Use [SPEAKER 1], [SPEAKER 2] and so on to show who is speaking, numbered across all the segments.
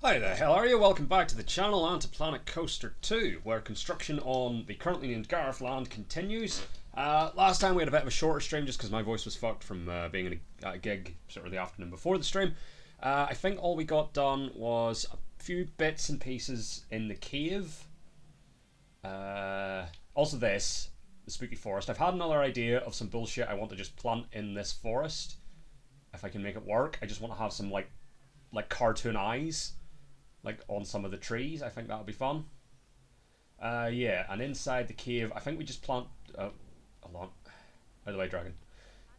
[SPEAKER 1] Hi there, how are you? Welcome back to the channel and to Planet Coaster 2, where construction on the currently named Garthland continues. Last time we had a bit of a shorter stream just because my voice was fucked from being in a gig sort of the afternoon before the stream. I think all we got done was a few bits and pieces in the cave. Also this, the spooky forest. I've had another idea of some bullshit I want to just plant in this forest. If I can make it work. I just want to have some like cartoon eyes like on some of the trees. I think that'll be fun. Yeah, and inside the cave, I think we just plant. Hold on, out of the way, dragon.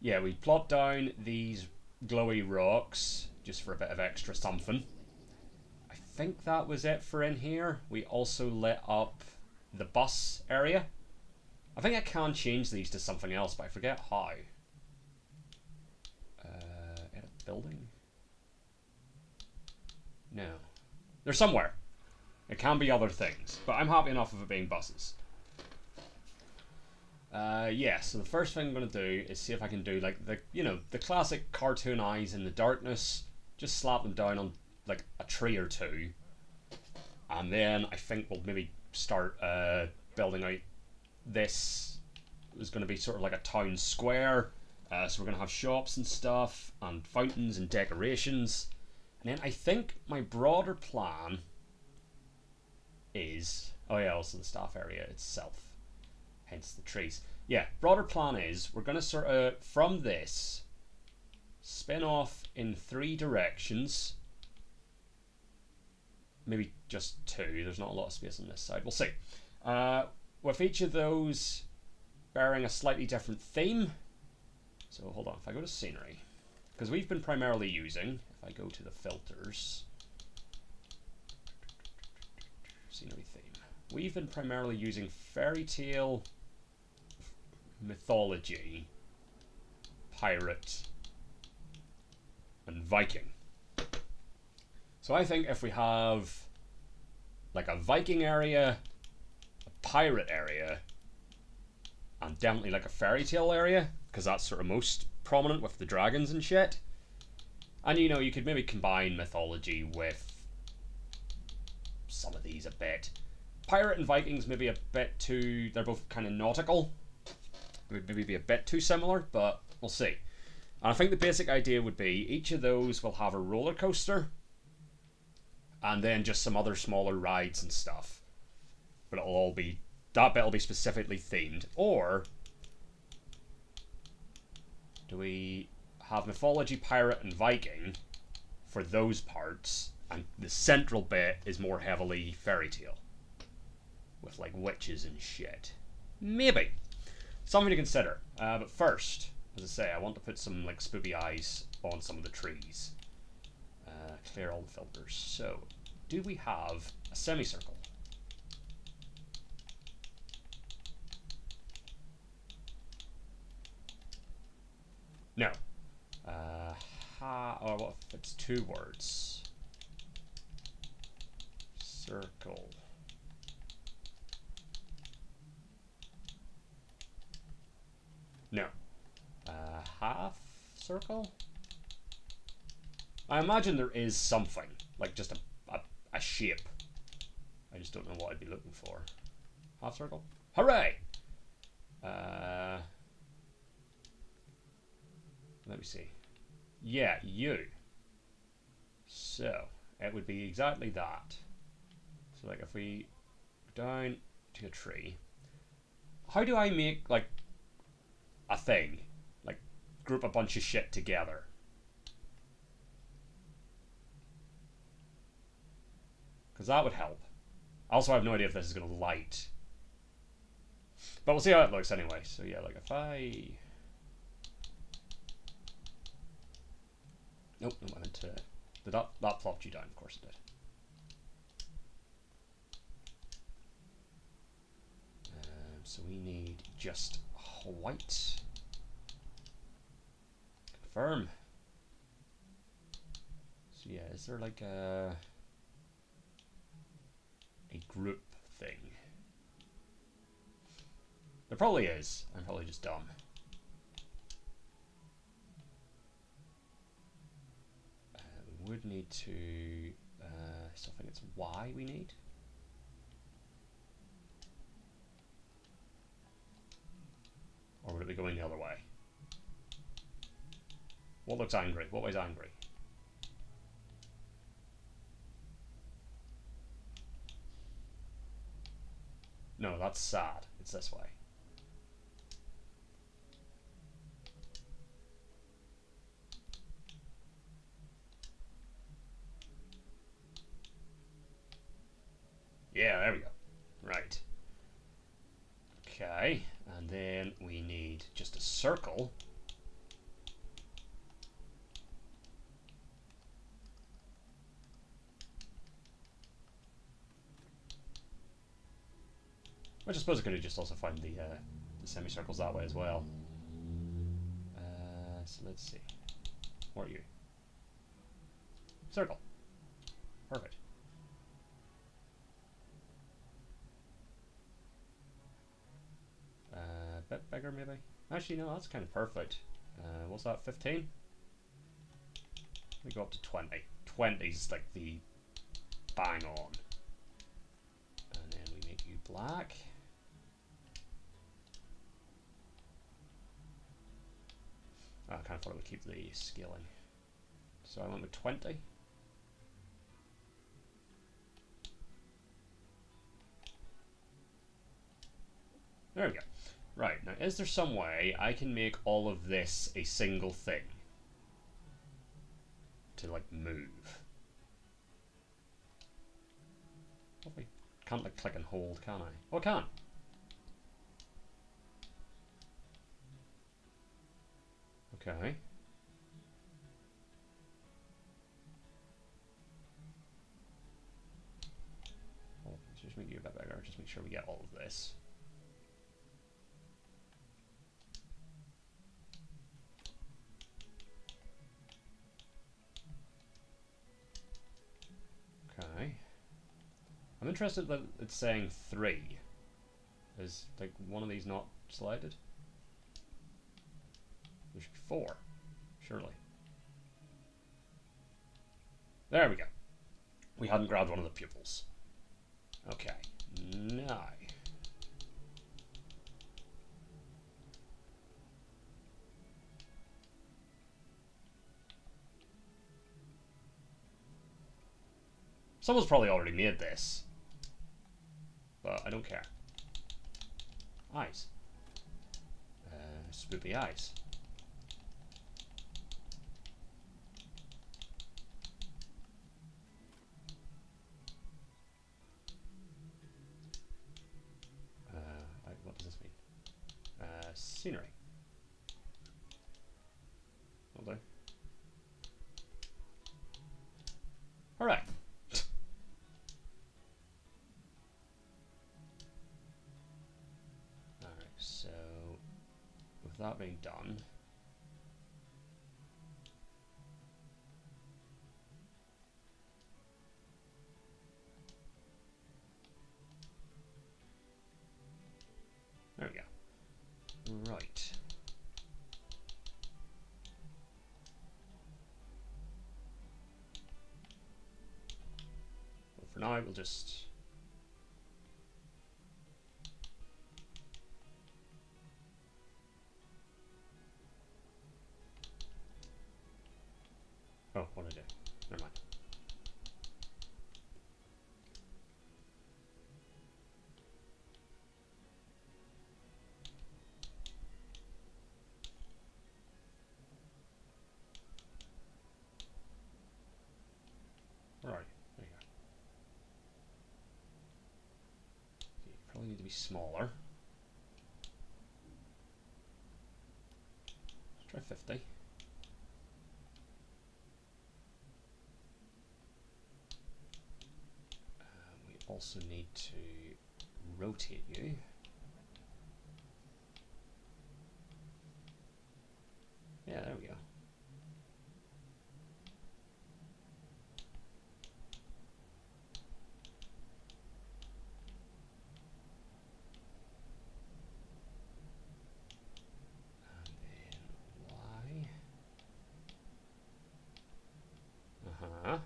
[SPEAKER 1] Yeah, we plot down these glowy rocks just for a bit of extra something. I think that was it for in here. We also lit up the bus area. I think I can change these to something else, but I forget how. Edit building? No. They're somewhere. It can be other things, but I'm happy enough of it being buses. Yeah, so the first thing I'm going to do is see if I can do like the classic cartoon eyes in the darkness. Just slap them down on like a tree or two. And then I think we'll maybe start building out this. Is going to be sort of like a town square. So we're going to have shops and stuff, and fountains and decorations. And then I think my broader plan is... Oh yeah, also the staff area itself. Hence the trees. Yeah, broader plan is we're going to sort of, from this, spin off in 3 directions. Maybe just 2. There's not a lot of space on this side. We'll see. With each of those bearing a slightly different theme. So hold on, if I go to scenery, because we've been primarily using, if I go to the filters, scenery theme, we've been primarily using fairy tale, mythology, pirate, and Viking. So I think if we have like a Viking area, a pirate area, and definitely like a fairy tale area, because that's sort of most prominent with the dragons and shit. And you know, you could maybe combine mythology with some of these a bit. Pirate and Vikings maybe a bit too... They're both kind of nautical. It would maybe be a bit too similar, but we'll see. And I think the basic idea would be each of those will have a roller coaster, and then just some other smaller rides and stuff. But it'll all be... That bit will be specifically themed. Or do we have mythology, pirate, and Viking for those parts, and the central bit is more heavily fairy tale with like witches and shit? Maybe. Something to consider. But first, as I say, I want to put some like spoopy eyes on some of the trees. Clear all the filters. So, do we have a semicircle? No. Or what if it's 2 words? Circle. No. Half circle? I imagine there is something, like just a shape. I just don't know what I'd be looking for. Half circle? Hooray! Let me see. Yeah, you. So, it would be exactly that. So, like, if we go down to a tree, how do I make, like, a thing? Like, group a bunch of shit together? Because that would help. I also have no idea if this is going to light. But we'll see how it looks anyway. So, yeah, like, if I... Nope, I meant to... Did that plopped you down? Of course it did. So we need just white. Confirm. So yeah, is there like a group thing? There probably is. I'm probably just dumb. Would need to So I think it's Y we need. Or would it be going the other way? What looks angry? What way's angry? No, that's sad. It's this way. Yeah, there we go. Right. Okay, and then we need just a circle. Which I suppose I could have just also found the semicircles that way as well. So let's see. What are you? Circle. Perfect. A bit bigger maybe? Actually no, that's kind of perfect. What's that, 15? We go up to 20. 20 is like the bang on. And then we make you black. I kind of thought it would keep the scaling. So I went with 20. There we go. Right, now is there some way I can make all of this a single thing? To like move. Probably can't like click and hold, can I? Oh, I can. Okay. Well, let's just make you a bit bigger. Just make sure we get all of this. Okay. I'm interested that it's saying 3. Is like one of these not selected? There should be 4, surely. There we go. We hadn't grabbed one of the pupils. Okay, now. Someone's probably already made this. But I don't care. Eyes. Spoopy eyes. What does this mean? Scenery. Will do. Alright. Alright, so with that being done, there we go. Right. Well, for now, we'll just... Oh, what did I do? Never mind. Where are you? There you go. Okay, you probably need to be smaller. Let's try 50. We also need to rotate you. Yeah, there we go. Uh-huh.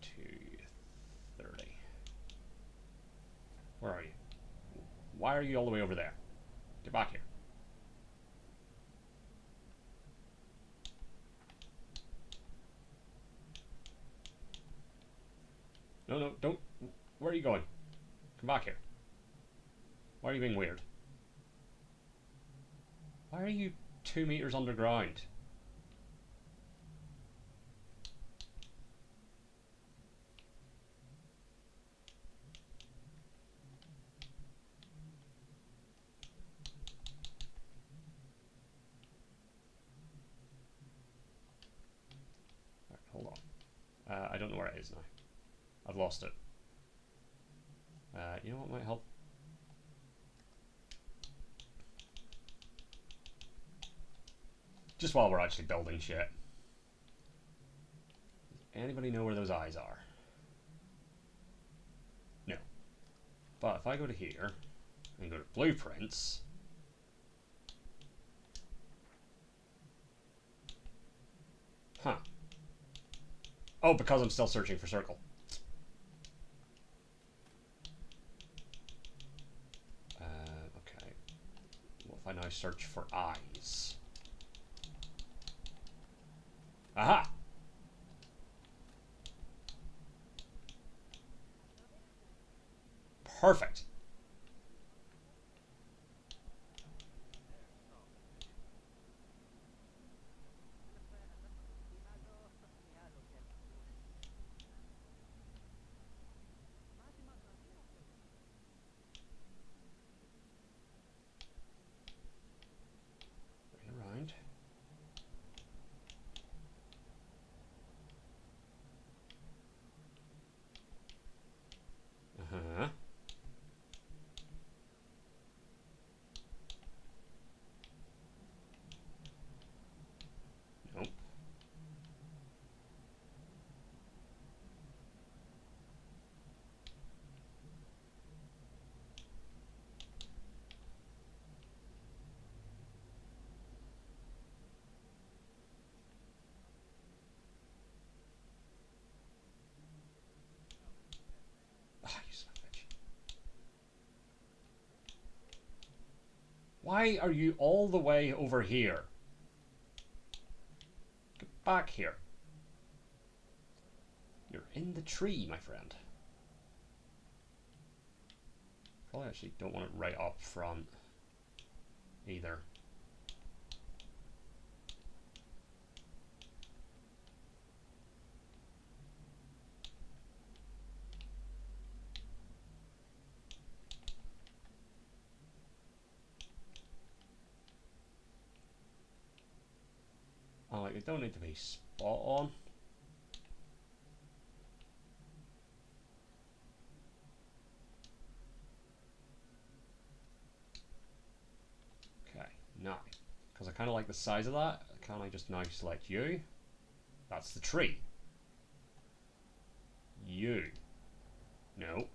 [SPEAKER 1] to 30. Where are you? Why are you all the way over there? Get back here. No, no, don't. Where are you going? Come back here. Why are you being weird? Why are you 2 meters underground? Right, hold on. I don't know where it is now. I've lost it. You know what might help? Just while we're actually building shit. Does anybody know where those eyes are? No. But if I go to here and go to blueprints, huh. Oh, because I'm still searching for circle. Okay. What if I now search for eyes? Aha! Perfect. Bring it around. Uh-huh. Nope. Ah, you son of a bitch. Why are you all the way over here? Get back here. You're in the tree, my friend. Probably actually don't want it right up front either. Oh, like, they don't need to be spot on. Okay, now, because I kind of like the size of that, can I just now select you? That's the tree. You. Nope.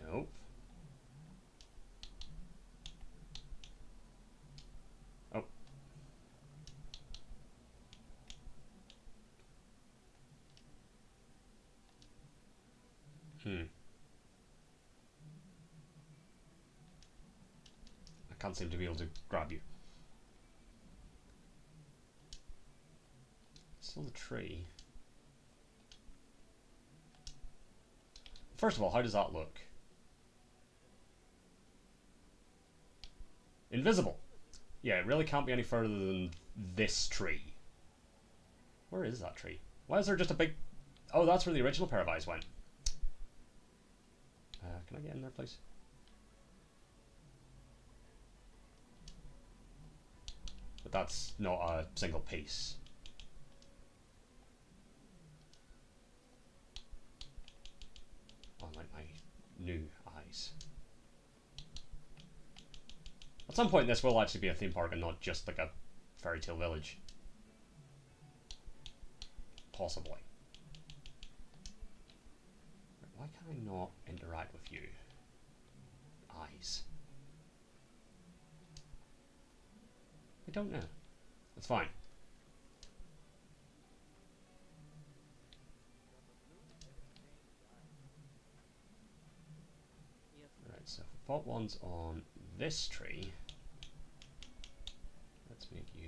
[SPEAKER 1] Nope. Oh. I can't seem to be able to grab you. Still the tree. First of all, how does that look? Invisible. Yeah, it really can't be any further than this tree. Where is that tree? Why is there just a big... Oh, that's where the original pair of eyes went. Can I get in there, please? But that's not a single piece. Oh, like my new eyes. At some point, this will actually be a theme park and not just like a fairy tale village. Possibly. Why can I not interact with you? Eyes. I don't know. That's fine. pop ones on this tree. Let's make you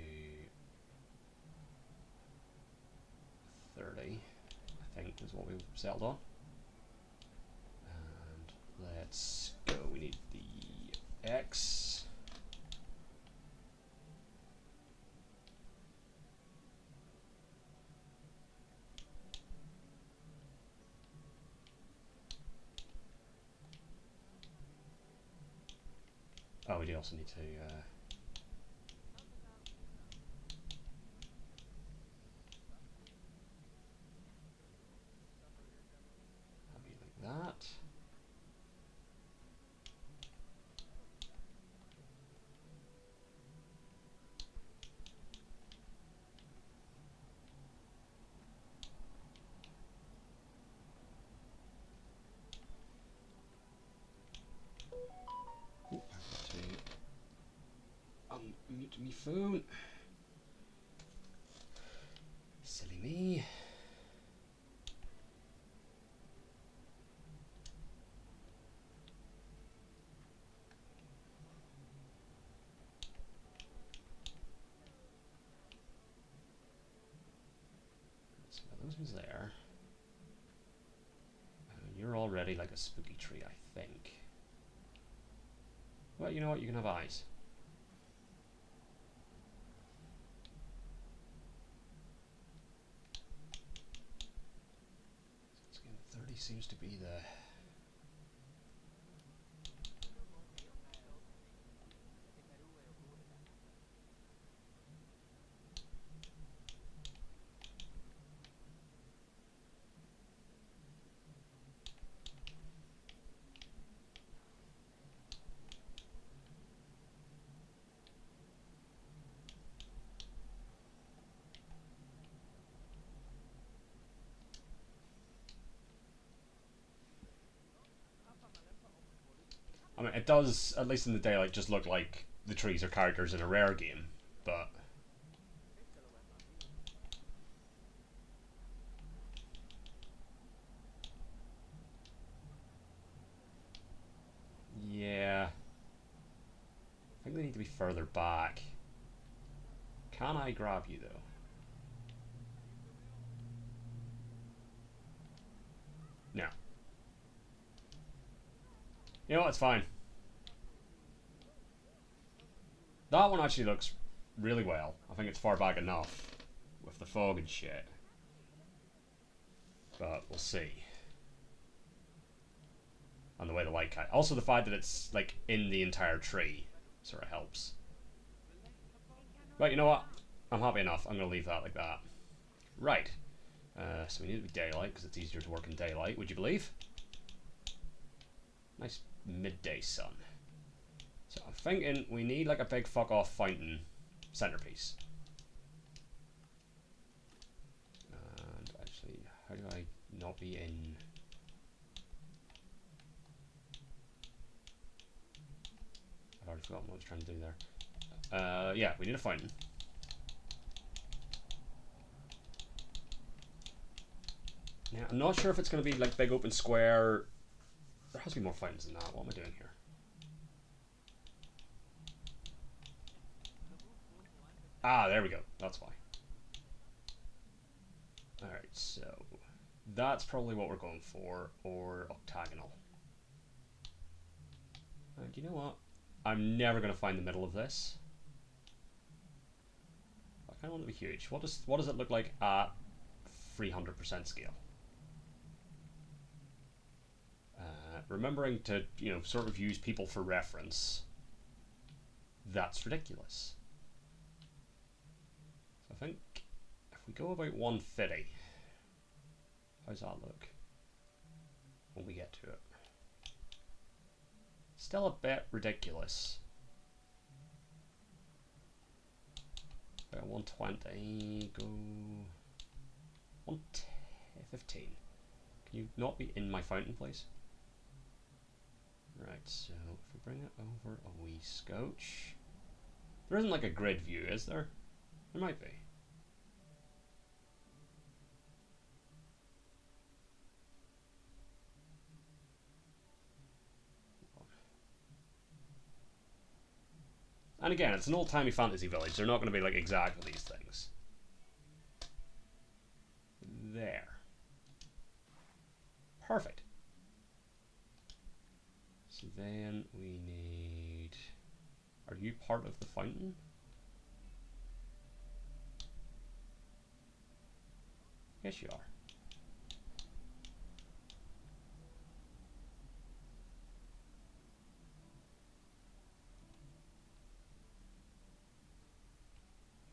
[SPEAKER 1] 30, I think is what we've settled on. And let's go. We need the X. Oh, we do also need to have you like that. Ooh, I have to unmute my phone. Silly me. So those ones there. You're already like a spooky tree, I think. Well, you know what? You can have eyes. So again, 30 seems to be the... I mean, it does, at least in the daylight, just look like the trees are characters in a rare game, but... Yeah. I think they need to be further back. Can I grab you, though? No. You know what? It's fine. That one actually looks really well. I think it's far back enough with the fog and shit. But we'll see. And the way the light cut. Also the fact that it's like in the entire tree sort of helps. But you know what? I'm happy enough. I'm going to leave that like that. Right. So we need to be daylight because it's easier to work in daylight, would you believe? Nice midday sun. So I'm thinking we need like a big fuck off fountain centerpiece. And actually, how do I not be in... I've already forgotten what I was trying to do there. Yeah, we need a fountain. Now, I'm not sure if it's going to be like big open square. There has to be more fountains than that. What am I doing here? Ah, there we go. That's why. Alright, so that's probably what we're going for, or octagonal. And you know what? I'm never going to find the middle of this. I kind of want it to be huge. What does it look like at 300% scale? Remembering to, you know, sort of use people for reference. That's ridiculous. So I think if we go about 150, how's that look when we get to it? Still a bit ridiculous. About 120, go 115. Can you not be in my fountain, please? Right, so if we bring it over a wee scotch. There isn't like a grid view, is there? There might be. And again, it's an old-timey fantasy village. They're not going to be like exactly these things. There. Perfect. So then we need... Are you part of the fountain? Yes, you are.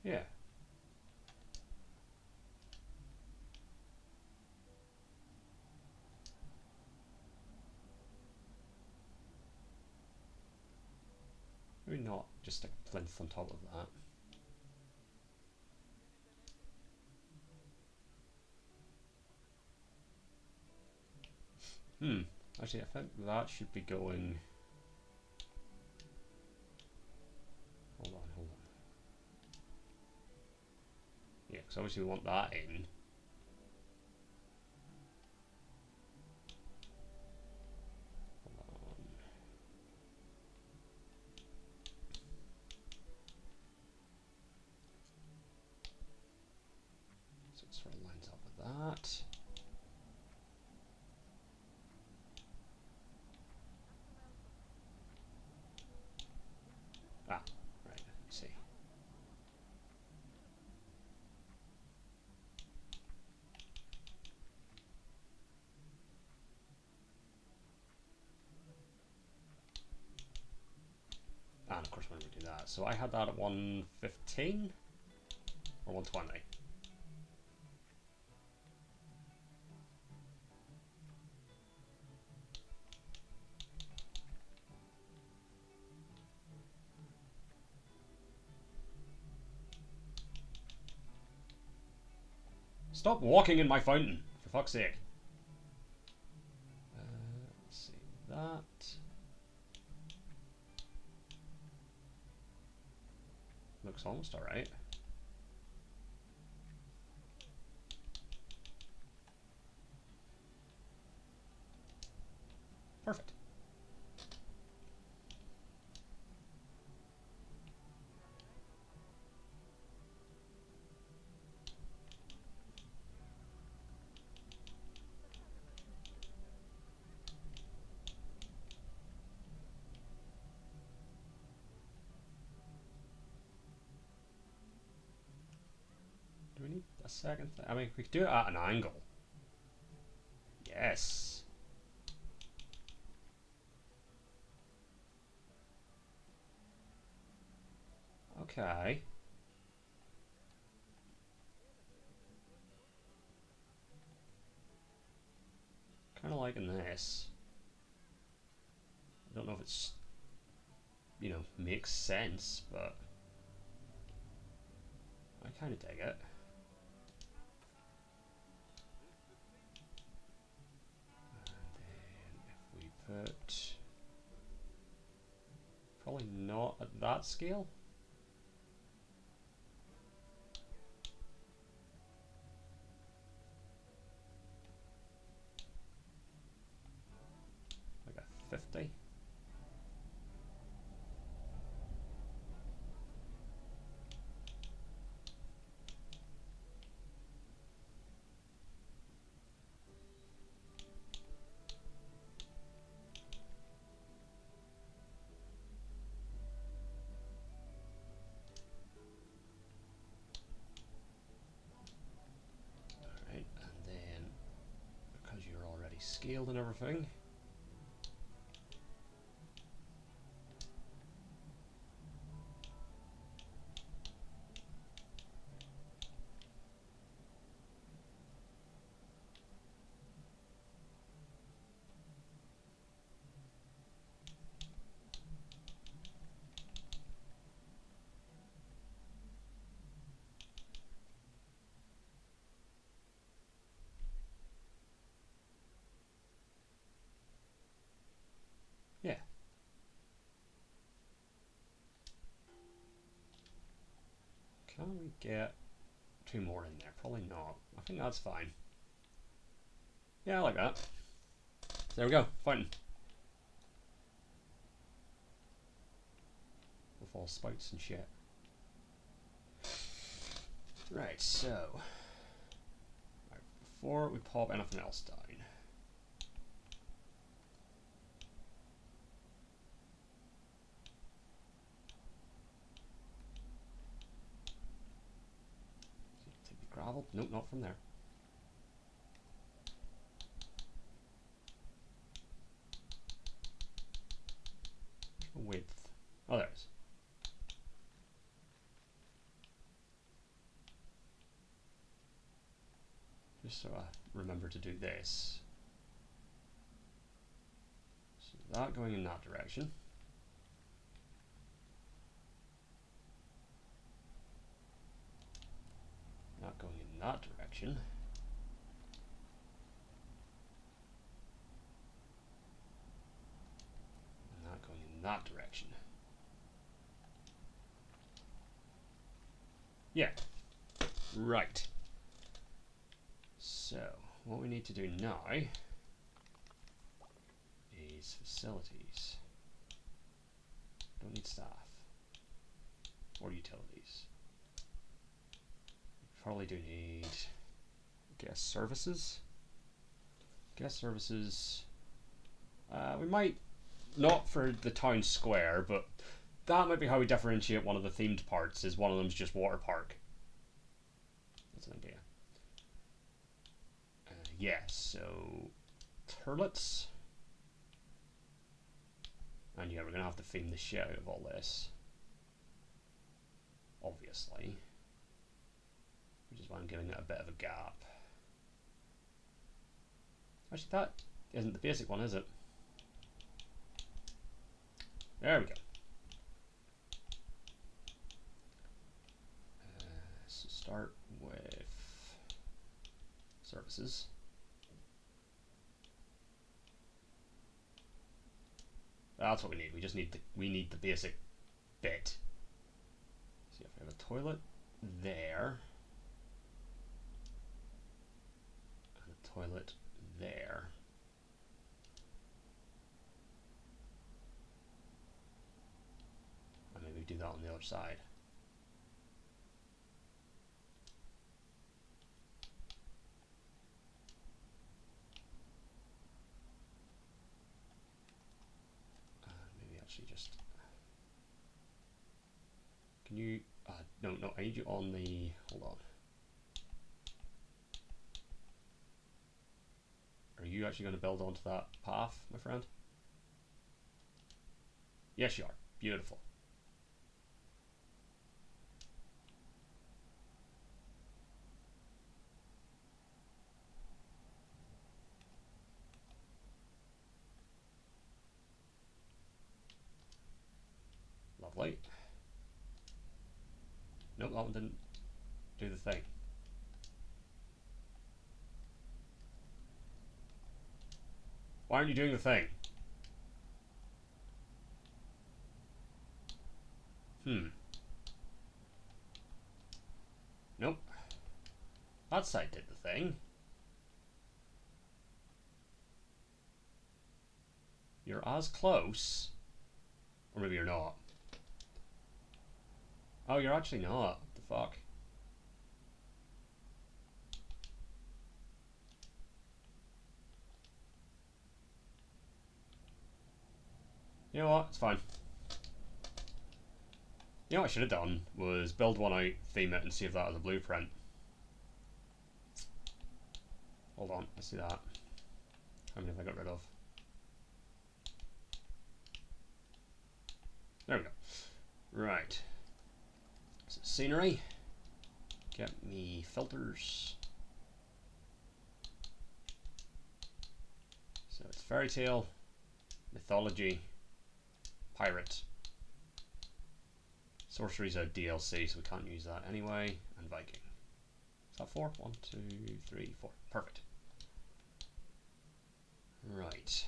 [SPEAKER 1] Yeah. Maybe not just stick a plinth on top of that. Actually, I think that should be going... Hold on. Yeah, because obviously we want that in. Hold on. So it sort of lines up with that. Ah, right, let's see. And of course when we do that. So I had that at 115 or 120. Stop walking in my fountain, for fuck's sake. Let's see, that looks almost alright. Perfect. Do we need a second thing? I mean, we could do it at an angle. Yes. Okay. Kind of liking this. I don't know if it's, you know, makes sense, but I kind of dig it. And then if we put, probably not at that scale. Like a 50. Alright, and then because you're already scaled and everything, yeah. Can we get 2 more in there? Probably not. I think that's fine. Yeah, I like that. There we go, fountain. We'll waterfall spouts and shit. Right, so before we pop anything else down, take the gravel. Nope, not from there. Width. Oh, there it is. Just so I remember to do this. So that going in that direction. Not going in that direction. And not going in that direction. Yeah. Right. So, what we need to do now is facilities. Don't need staff. Or utilities. Probably do need guest services. Guest services. We might, not for the town square, but that might be how we differentiate one of the themed parts, is one of them's just water park. That's an idea. Yeah, so turlets. And yeah, we're gonna have to theme the shit out of all this. Obviously. Which is why I'm giving it a bit of a gap. Actually, that isn't the basic one, is it? There we go. So start with services. That's what we need. We just need the basic bit. See if we have a toilet there. And a toilet there. And maybe do that on the other side. Maybe actually just... Can you... no, I need you on the... Hold on. Are you actually going to build onto that path, my friend? Yes, you are. Beautiful. Lovely. Nope, that one didn't do the thing. Why aren't you doing the thing? Nope. That side did the thing. You're as close. Or maybe you're not. Oh, you're actually not. What the fuck? You know what? It's fine. You know what I should have done was build one out, theme it, and see if that has a blueprint. Hold on, let's see that. How many have I got rid of? There we go. Right. So scenery. Get me filters. So it's fairy tale, mythology, pirate. Sorcery's a DLC, so we can't use that anyway. And Viking. Is that 4? 1, 2, 3, 4. Perfect. Right.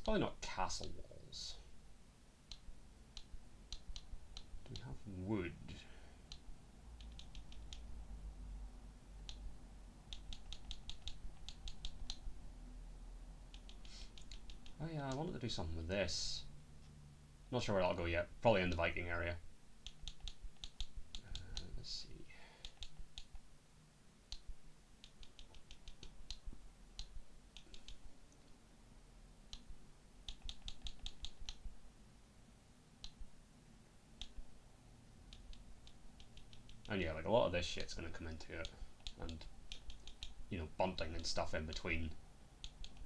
[SPEAKER 1] Probably not castle walls. Do we have wood? Oh yeah, I wanted to do something with this. Not sure where that'll go yet. Probably in the Viking area. Let's see. And yeah, like a lot of this shit's gonna come into it. And, you know, bunting and stuff in between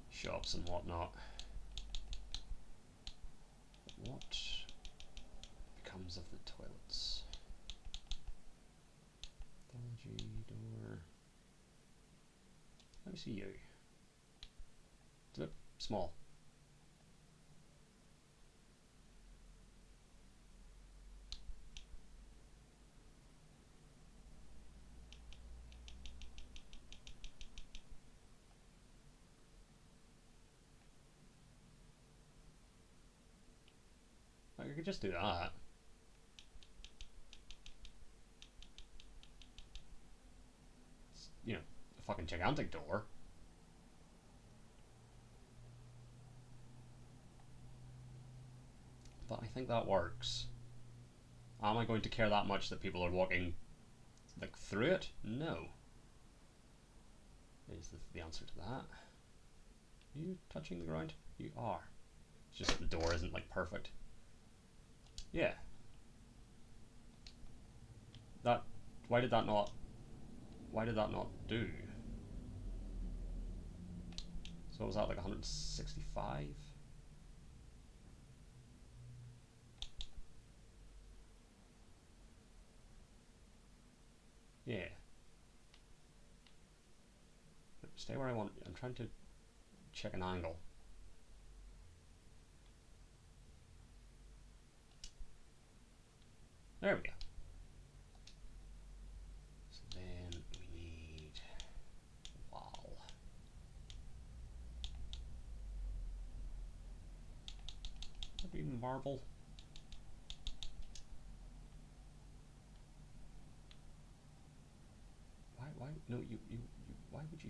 [SPEAKER 1] shops and whatnot. What becomes of the toilets? Pathology door. Let me see you. It's a bit small. Like, I could just do that. It's, you know, a fucking gigantic door. But I think that works. Am I going to care that much that people are walking, like, through it? No. Is the answer to that. Are you touching the ground? You are. It's just the door isn't, like, perfect. Yeah. That... Why did that not do? So was that, like, 165? Yeah. Stay where I want. I'm trying to check an angle. There we go. So then we need wall. Would be marble. Why? No, you. Why would you?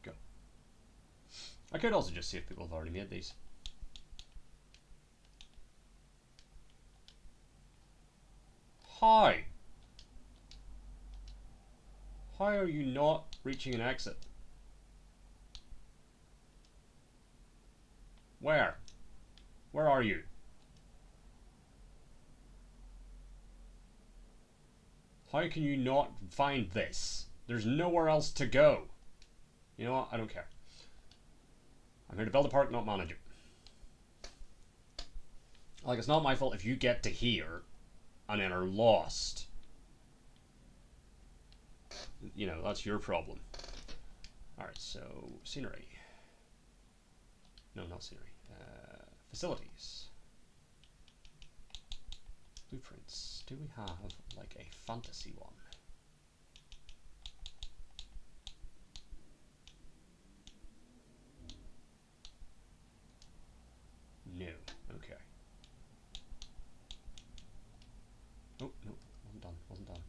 [SPEAKER 1] Go. I could also just see if people have already made these. Hi. How are you not reaching an exit? Where? Where are you? How can you not find this? There's nowhere else to go. You know what? I don't care. I'm here to build a park, not manage it. Like, it's not my fault if you get to here and then are lost. You know, that's your problem. Alright, so scenery. No, not scenery. Facilities. Blueprints. Do we have, like, a fantasy one? No. Okay. Oh, no. Wasn't done.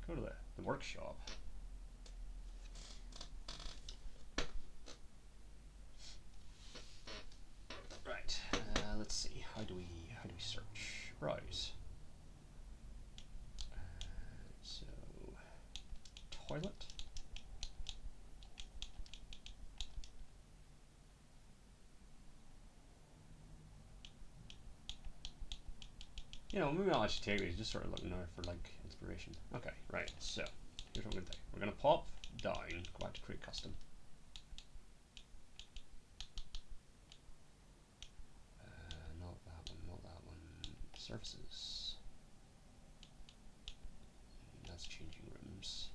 [SPEAKER 1] Go to the workshop. Right. Let's see. How do we search? Browse. So toilet. You know, maybe I'll actually take these, just sort of looking there for like inspiration. Okay, right, so here's what we're gonna do. We're gonna pop down, go back to create custom. Not that one. Surfaces. That's changing rooms.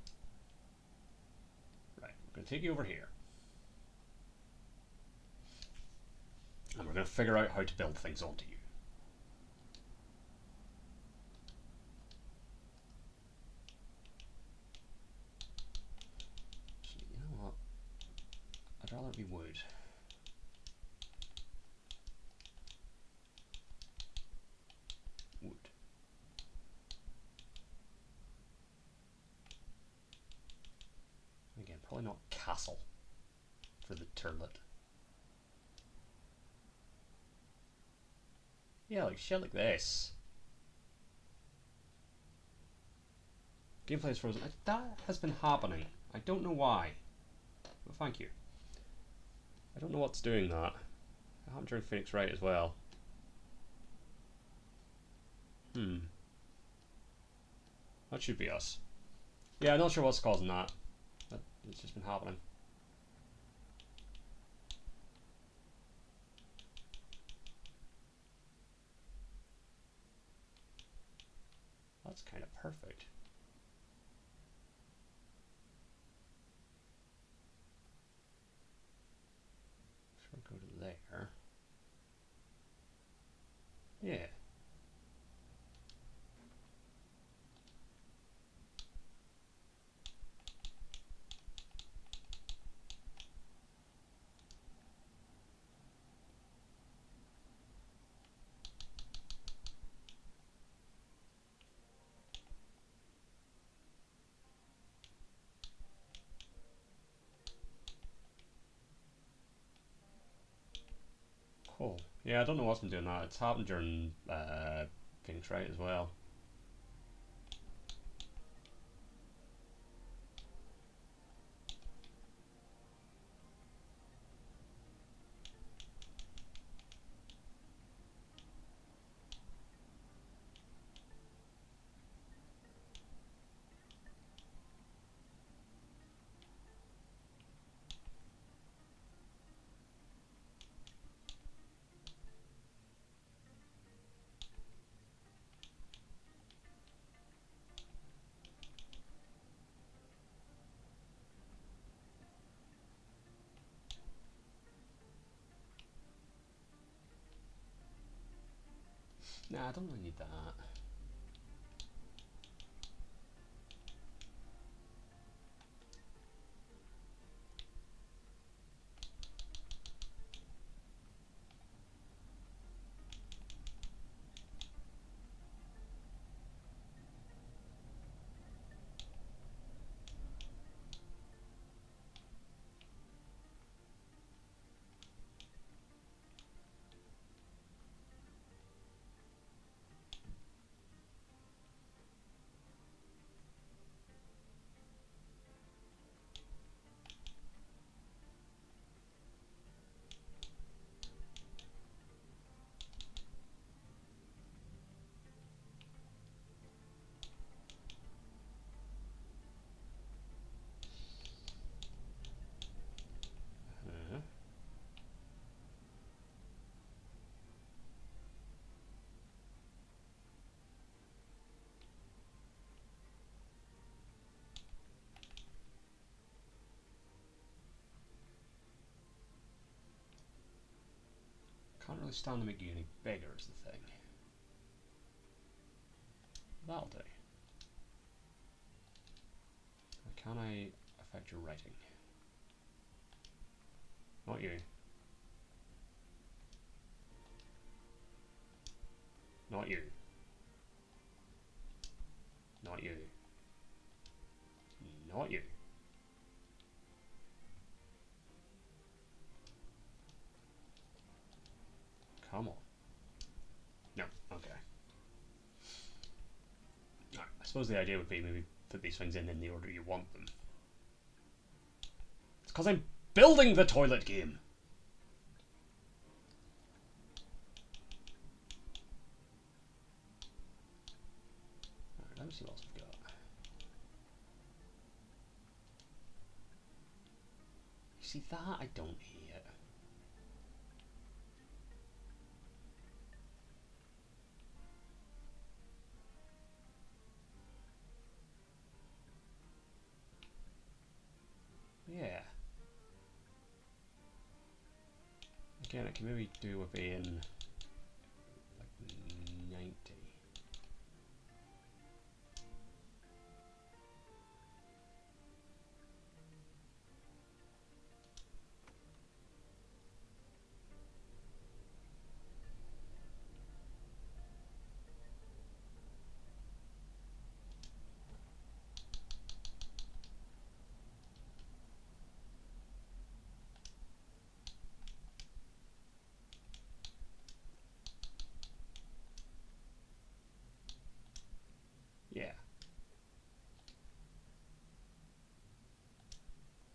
[SPEAKER 1] Right, we're gonna take you over here. And we're gonna figure out how to build things onto you. I'd rather it be wood. Wood. Probably not castle for the turlet. Yeah, like shit like this. Gameplay is frozen. That has been happening. I don't know why. But thank you. I don't know what's doing that. It happened during Phoenix Wright as well. That should be us. Yeah, I'm not sure what's causing that. But it's just been happening. That's kind of perfect. So we'll go to there. Yeah. Cool. Yeah, I don't know what's been doing that. It's happened during Phoenix Wright as well. Nah, I don't really need that. Can't really stand to make you any bigger is the thing. That'll do. Can I affect your writing? Not you. Not you. Not you. Not you. Come on. No, okay. Alright, I suppose the idea would be maybe put these things in the order you want them. It's because I'm building the toilet game! Alright, let me see what else we've got. You see that? I don't hate. Yeah. Again, it can maybe do with being like 90.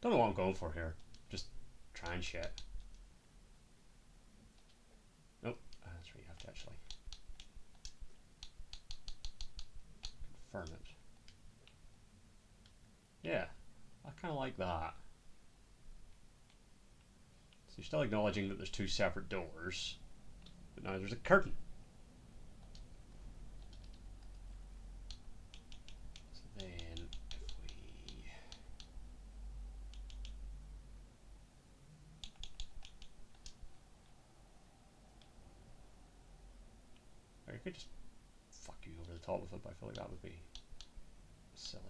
[SPEAKER 1] Don't know what I'm going for here. Just trying shit. Nope. That's right, you have to actually confirm it. Yeah, I kind of like that. So you're still acknowledging that there's two separate doors, but now there's a curtain. So then, if we... Or you could just fuck you over the top of it, but I feel like that would be silly.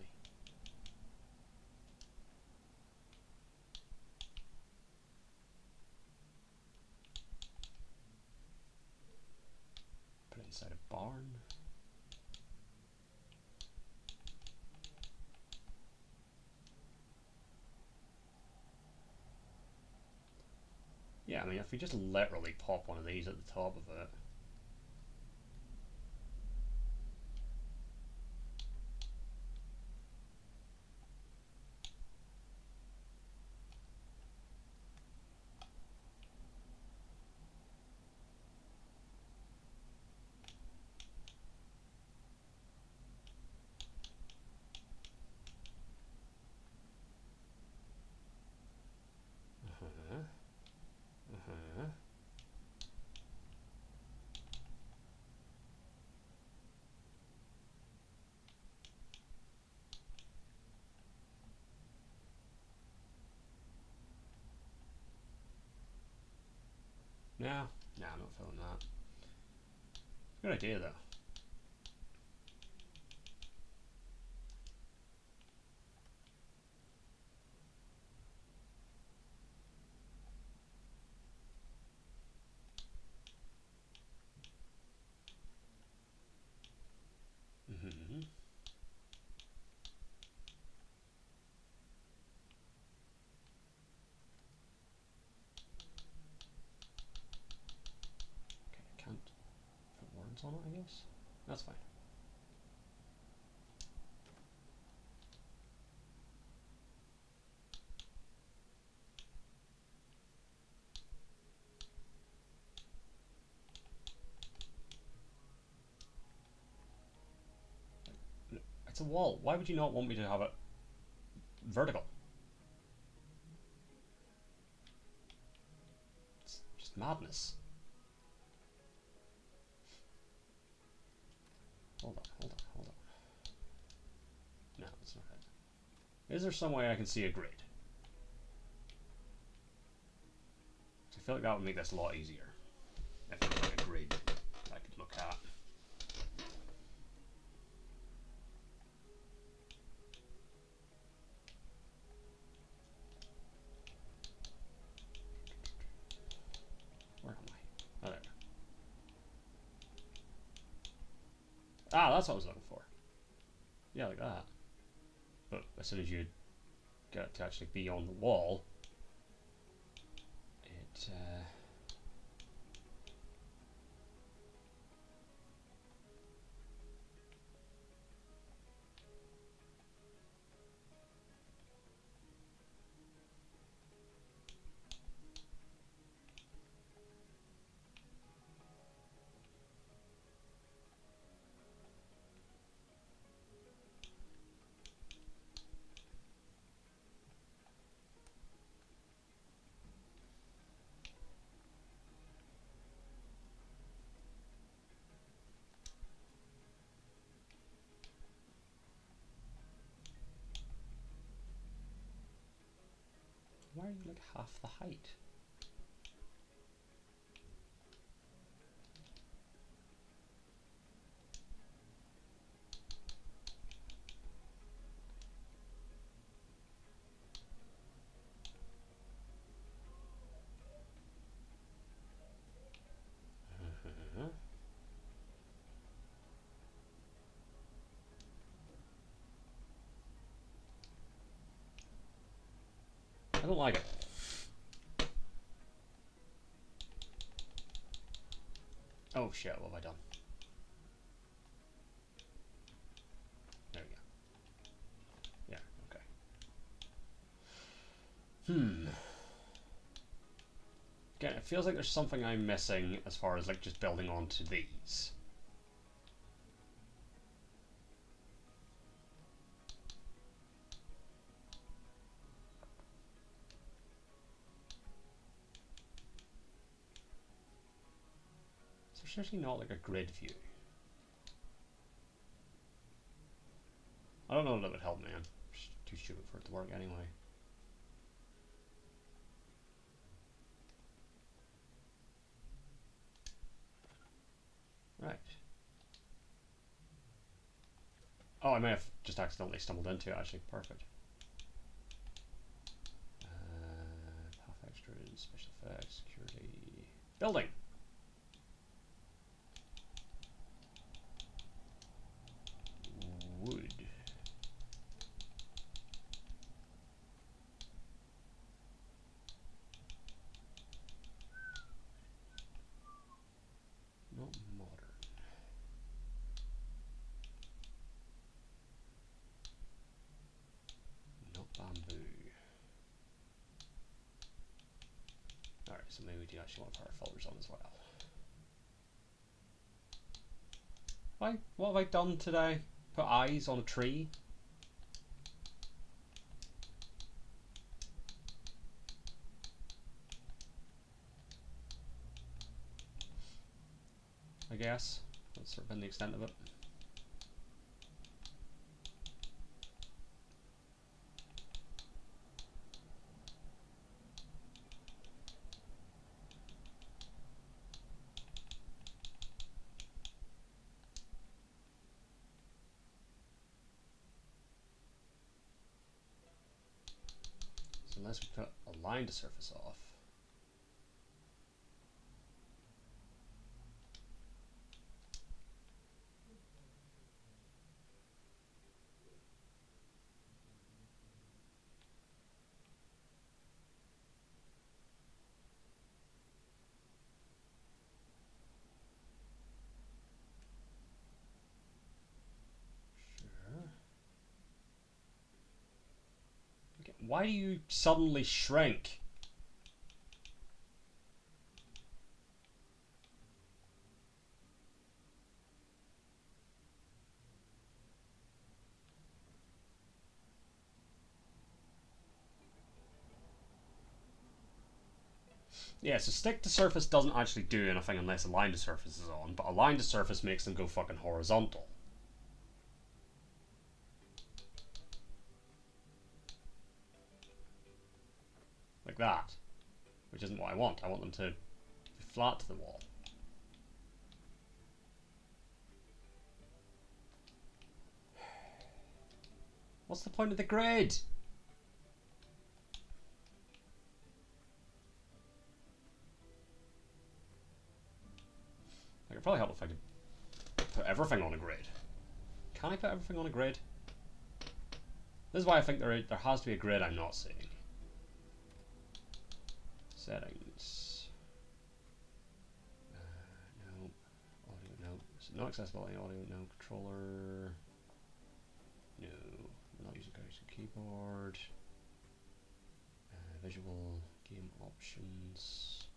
[SPEAKER 1] Put it inside a barn. Yeah, I mean, if we just literally pop one of these at the top of it. No, I'm not feeling that. Good idea, though. Okay, I can't put words on it, I guess. That's fine. It's a wall. Why would you not want me to have it vertical? It's just madness. Hold on. No, that's not it. Is there some way I can see a grid? I feel like that would make this a lot easier. If there was like a grid I could look at. Where am I? Oh, there. Ah, that's what I was looking for. Yeah, like that. But as soon as you get it to actually be on the wall, it why are you like half the height? I don't like it. Oh shit, what have I done? There we go. Yeah, okay. Again, it feels like there's something I'm missing as far as like just building onto these. So there's certainly not like a grid view. I don't know if that would help, man. It's too stupid for it to work anyway. Right. Oh, I may have just accidentally stumbled into it, actually. Perfect. Path extras, special effects, security. Building! Wood. Not modern. Not bamboo. Alright, so maybe we do actually want to put our filters on as well. What have I done today? Put eyes on a tree? I guess. That's sort of been the extent of it. So unless we put a line to surface off. Why do you suddenly shrink? Yeah, so stick to surface doesn't actually do anything unless a line to surface is on, but a line to surface makes them go fucking horizontal. Like that. Which isn't what I want. I want them to be flat to the wall. What's the point of the grid? I could probably help if I could put everything on a grid. Can I put everything on a grid? This is why I think there has to be a grid I'm not seeing. Settings. No. Audio, no. So no accessibility audio, no. Controller. No. We're not using keyboard. Visual game options.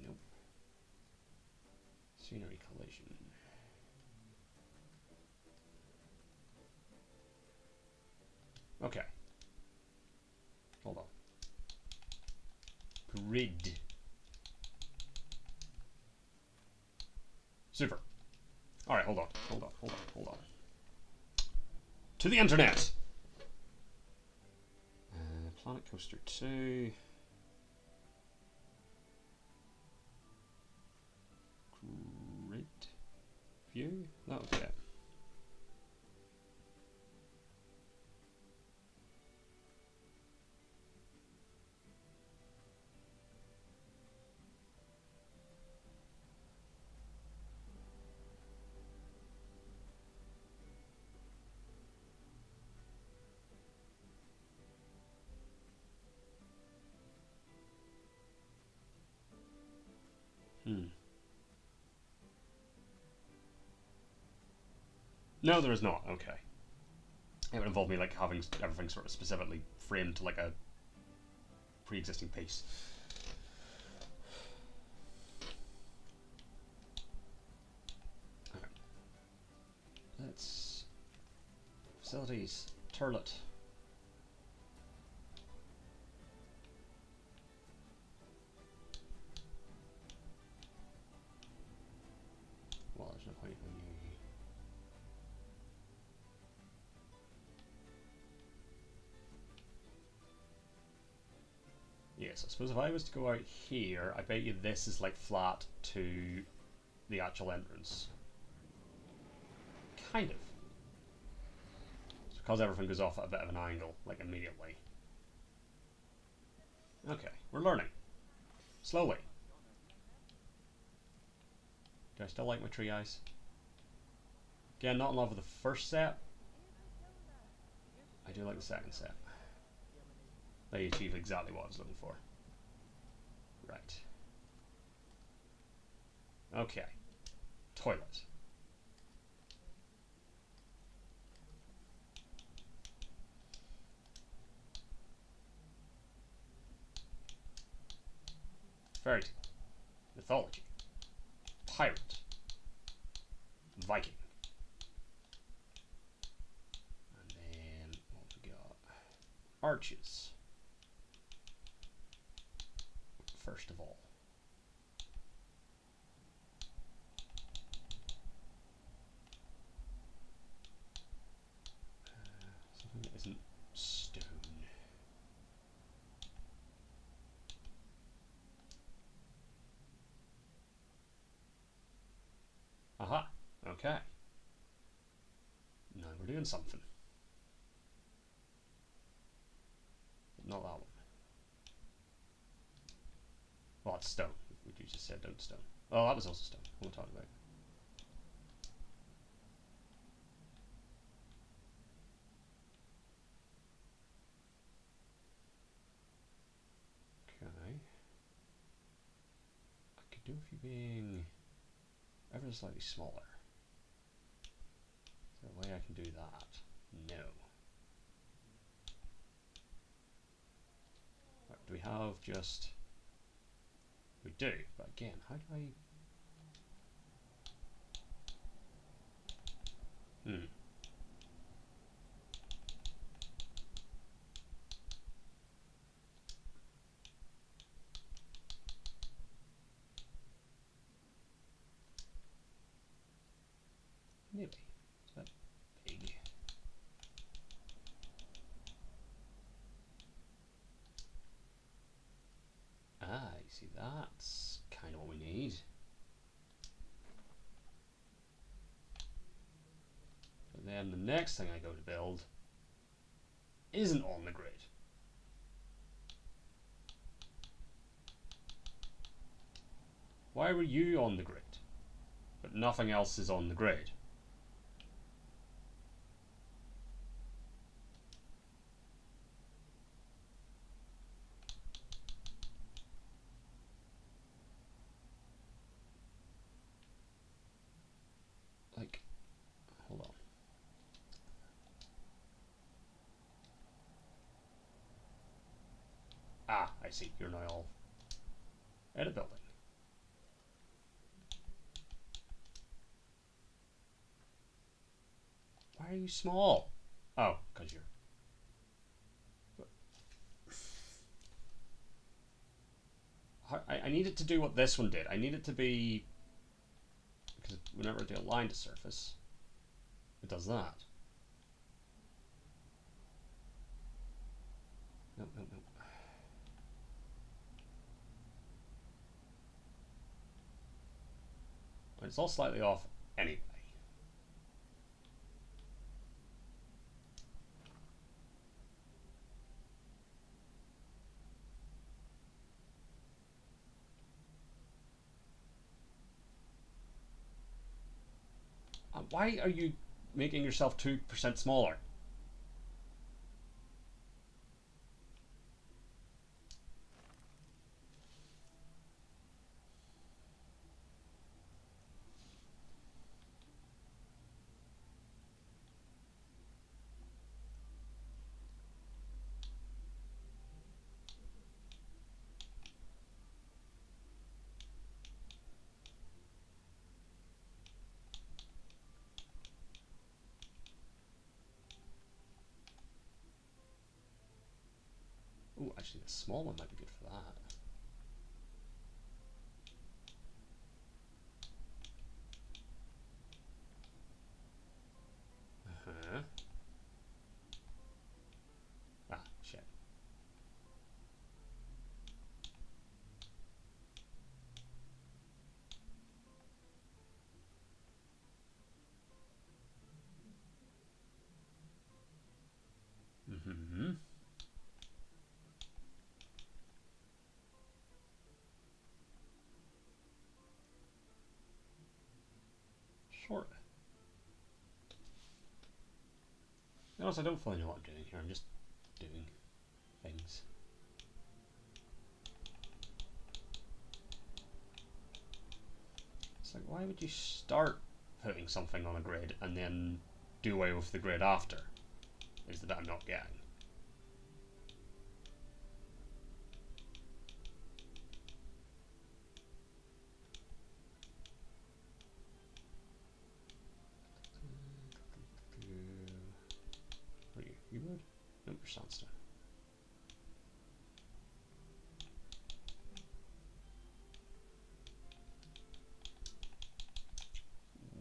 [SPEAKER 1] Nope. Scenery collision. Okay. Hold on. Grid. Super. Alright, hold on. To the internet! Planet Coaster 2. Grid view? That would be it. No, there is not. Okay. It would involve me like having everything sort of specifically framed to like a pre-existing piece. Alright. Let's facilities turlet. Well, there's no point when you. Yes, I suppose if I was to go out here, I bet you this is like flat to the actual entrance. Kind of. It's because everything goes off at a bit of an angle, like immediately. Okay, we're learning. Slowly. Do I still like my tree eyes? Again, not in love with the first set. I do like the second set. They achieve exactly what I was looking for. Right. Okay. Toilet. Fairy tale. Mythology. Pirate. Viking. And then, what have we got? Arches. First of all. Something that isn't stone. Aha. Okay. Now we're doing something. But not that one. Well, it's stone. You just said don't stone. Oh, that was also stone. What am I talking about? Okay. I could do with you being ever so slightly smaller. Is there a way I can do that? No. Right, do we have just... We do, but again, how do I... Maybe. Is that big? Ah, you see, that's kind of what we need. But then the next thing I go to build isn't on the grid. Why were you on the grid, but nothing else is on the grid? Like, hold on. Ah, I see. You're now all edit building. Why are you small? Oh, because you're... I need it to do what this one did. I need it to be... Because whenever I do align to surface, it does that. Nope, nope, nope. But it's all slightly off anyway. Why are you making yourself 2% smaller? Actually, the small one might be good for that. Ah, shit. Sort of. Honestly, I don't fully know what I'm doing here. I'm just doing things. It's like, why would you start putting something on a grid and then do away with the grid after? Is that I'm not getting. What are you? You wood? Nope, you're sandstone.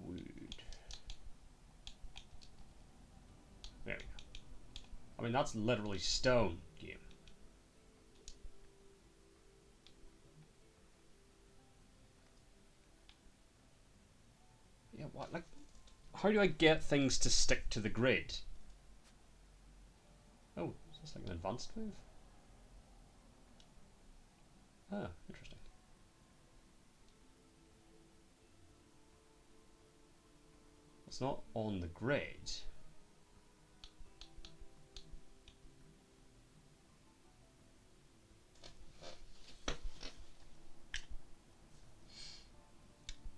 [SPEAKER 1] Wood. There we go. I mean, that's literally stone, game. Yeah, what? Like, how do I get things to stick to the grid? Oh, is this like an advanced move? Ah, interesting. It's not on the grid.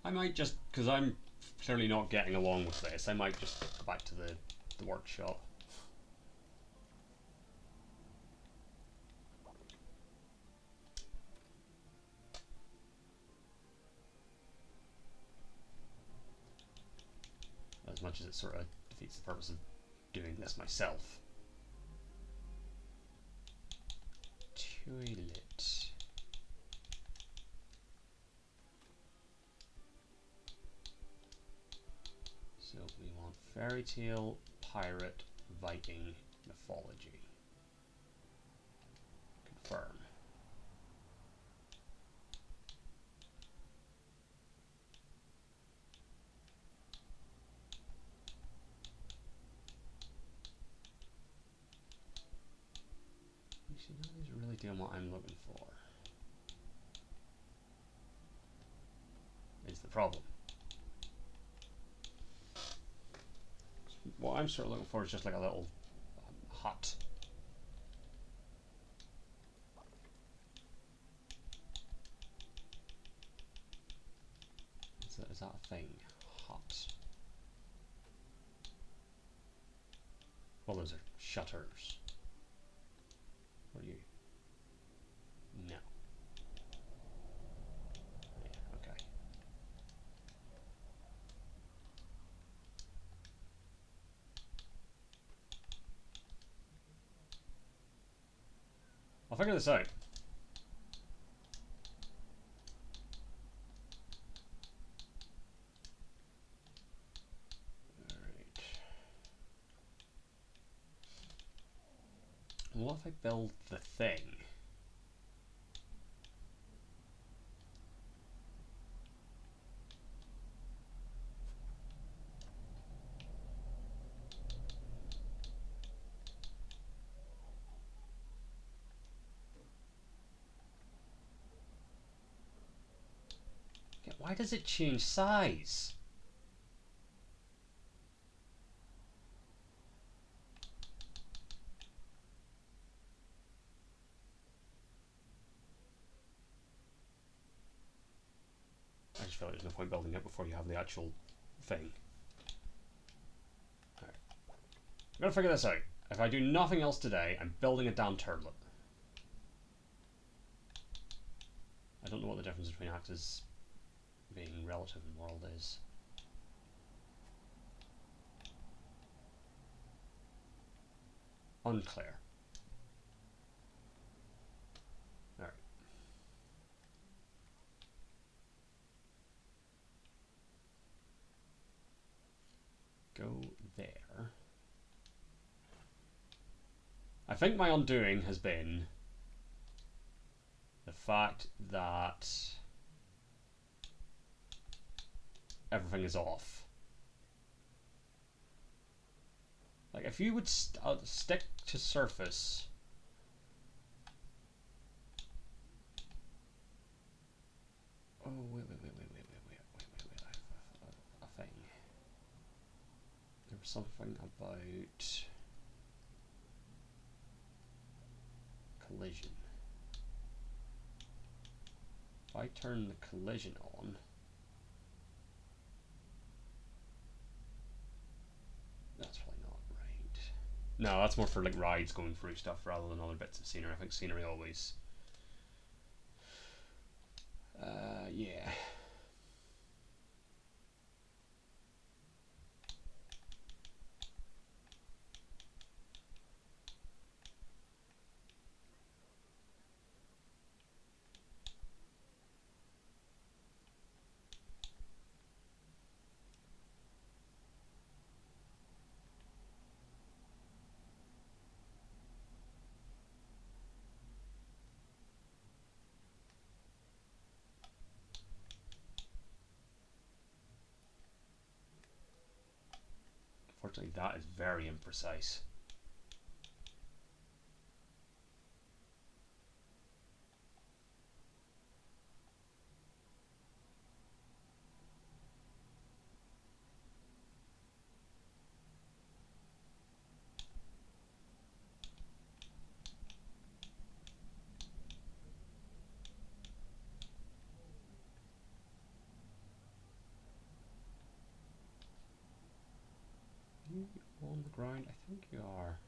[SPEAKER 1] I might just, because I'm clearly not getting along with this, I might just go back to the workshop. As much as it sort of defeats the purpose of doing this myself. Toilet. So we want fairy tale, pirate, Viking, mythology. Confirm. You see, none of these are really doing what I'm looking for. Is the problem. What I'm sort of looking for is just like a little hut. Is that a thing? Hut. Well, those are shutters. What are you? No. Yeah, okay. I'll figure this out. Alright. What if I build the thing? Why does it change size? I just feel like there's no point building it before you have the actual thing. Alright. I'm gonna figure this out. If I do nothing else today, I'm building a damn turtlet. I don't know what the difference between axes being relative and world is. Unclear. I think my undoing has been the fact that everything is off. Like, if you would stick to surface. Oh, wait. A thing. There was something about collision. If I turn the collision on, that's probably not right. No, that's more for like rides going through stuff rather than other bits of scenery. I think scenery always. Yeah. Unfortunately, that is very imprecise. Are you on the ground? I think you are.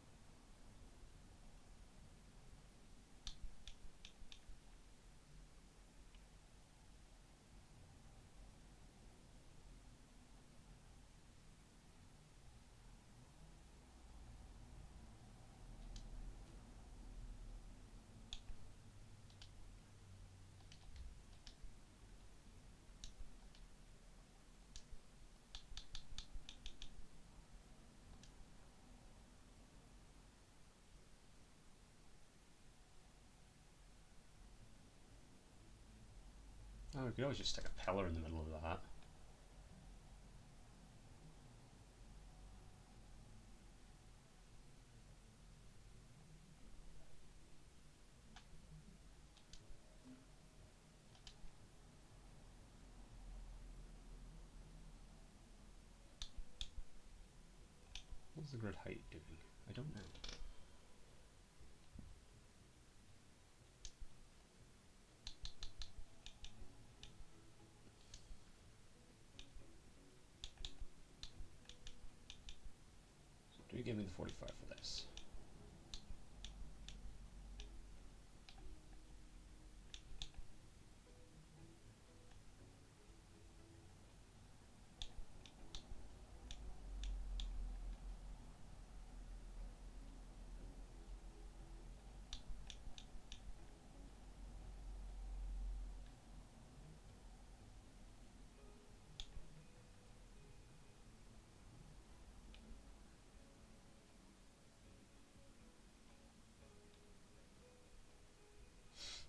[SPEAKER 1] Oh, we could always just stick a pillar in the middle of that. What's the grid height doing? I don't know. So do you give me the 45 for this?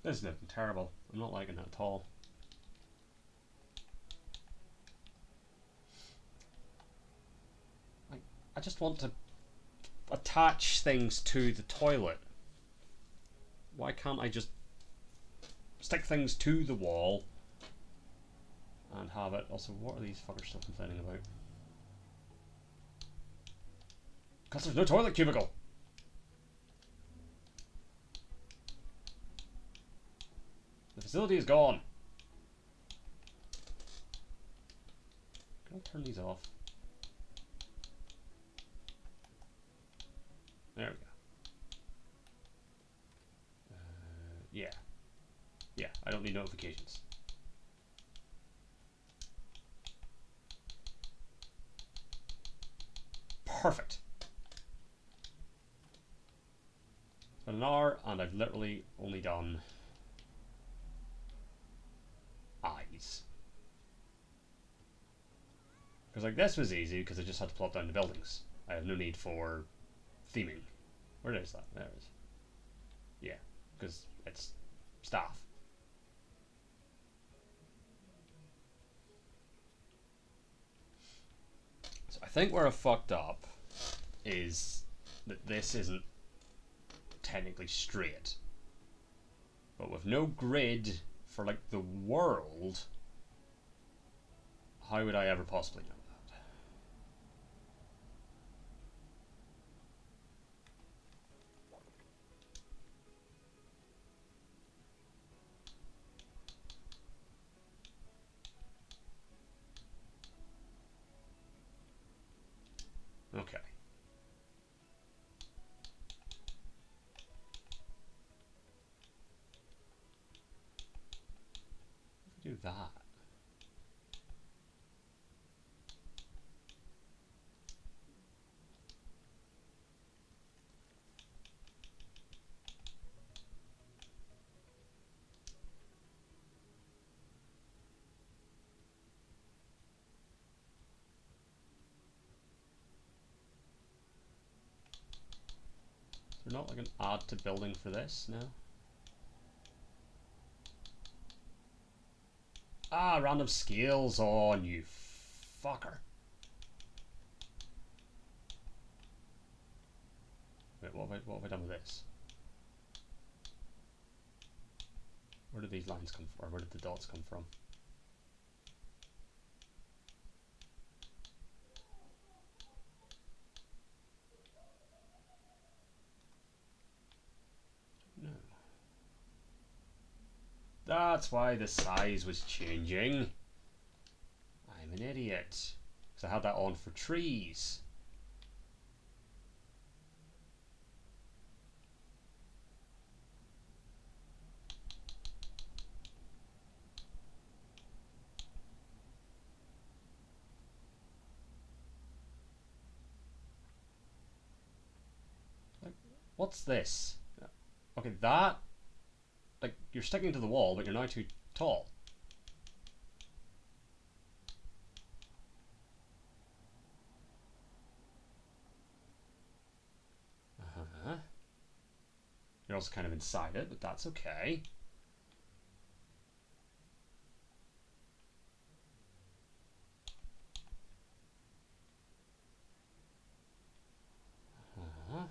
[SPEAKER 1] This is looking terrible. I'm not liking that at all. I just want to attach things to the toilet. Why can't I just stick things to the wall and have it? Also, what are these fuckers still complaining about? Because there's no toilet cubicle. The facility is gone. Can I turn these off? There we go. Yeah. Yeah, I don't need notifications. Perfect. It's been an hour and I've literally only done eyes. Because like this was easy because I just had to plot down the buildings. I have no need for theming. Where is that? There it is. Yeah, because it's staff. So I think where I fucked up is that this isn't technically straight. But with no grid for like the world, how would I ever possibly know that? Okay. If we do that. Is there not like an add to building for this? No? Ah, random scales on, you fucker. Wait, what have I done with this? Where did these lines come from? Or where did the dots come from? No. That's why the size was changing. I'm an idiot. Because I had that on for trees. Like, what's this? Okay, that... Like, you're sticking to the wall, but you're now too tall. Uh-huh. You're also kind of inside it, but that's okay. Uh-huh.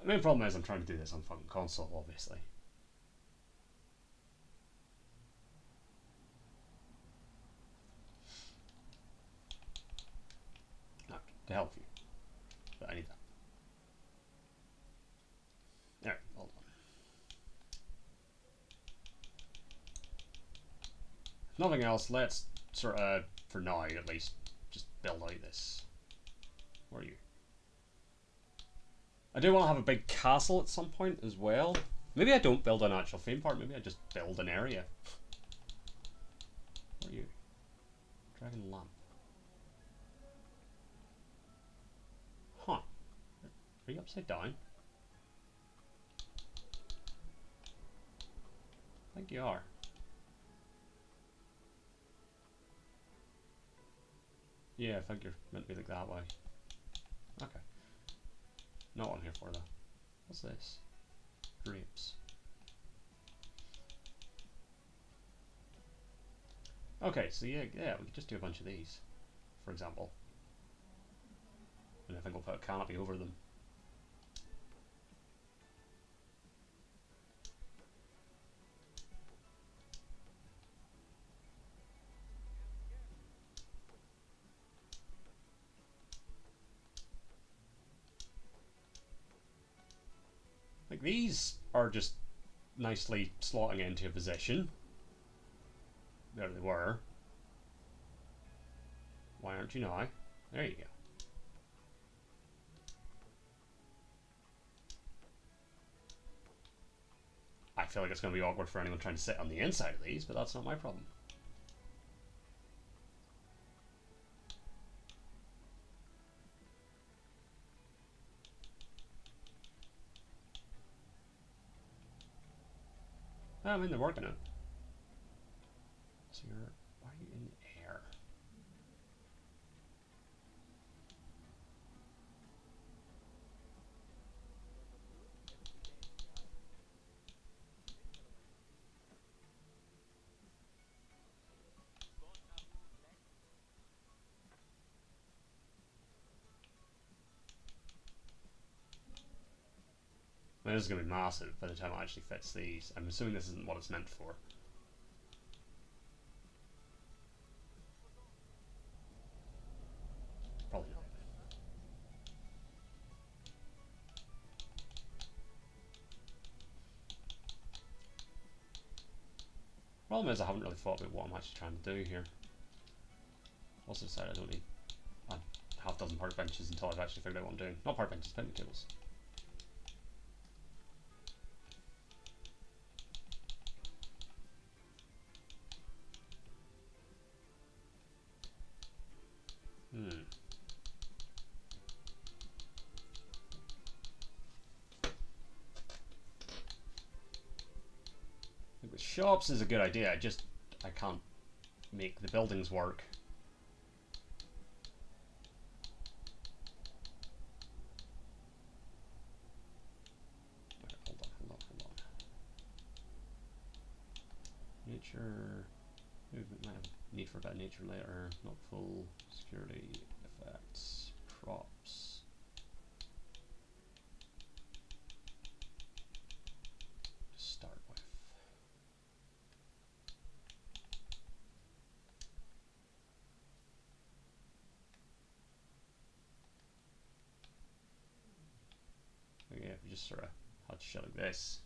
[SPEAKER 1] The main problem is I'm trying to do this on fucking console, obviously. No, to help you. But I need that. There, hold on. If nothing else, let's sort of, for now at least, just build out this. Where are you? I do want to have a big castle at some point as well. Maybe I don't build an actual theme park, maybe I just build an area. Where are you? Dragon Lamp. Huh. Are you upside down? I think you are. Yeah, I think you're meant to be like that way. Okay. Not what I'm here for though. What's this? Grapes. Okay, so yeah, we could just do a bunch of these, for example. And I think we'll put a canopy over them. these are just nicely slotting into a position. There they were. Why aren't you now? There you go. I feel like it's going to be awkward for anyone trying to sit on the inside of these, but that's not my problem. I mean, they're working it. So you're... why are you in the air? I mean, this is going to be massive by the time it actually fits these. I'm assuming this isn't what it's meant for. Probably not. Problem is, I haven't really thought about what I'm actually trying to do here. Also decided I don't need a half dozen park benches until I've actually figured out what I'm doing. Not park benches, picnic tables. The shops is a good idea, I can't make the buildings work. Okay, hold on. Nature, movement might have a need for a bit of nature later, not full, security, effects, props. To start with. Yeah, if we just sort of had shit like this.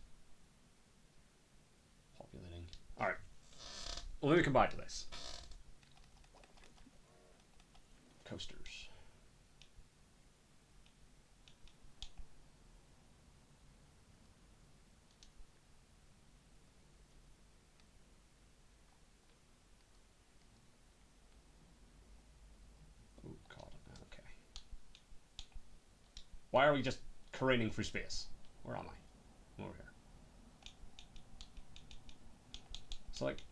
[SPEAKER 1] Populating. Alright. Well, let me come back to this. Coasters. Oh god, okay. Why are we just careening through space? Where am I? I'm over here. So, like,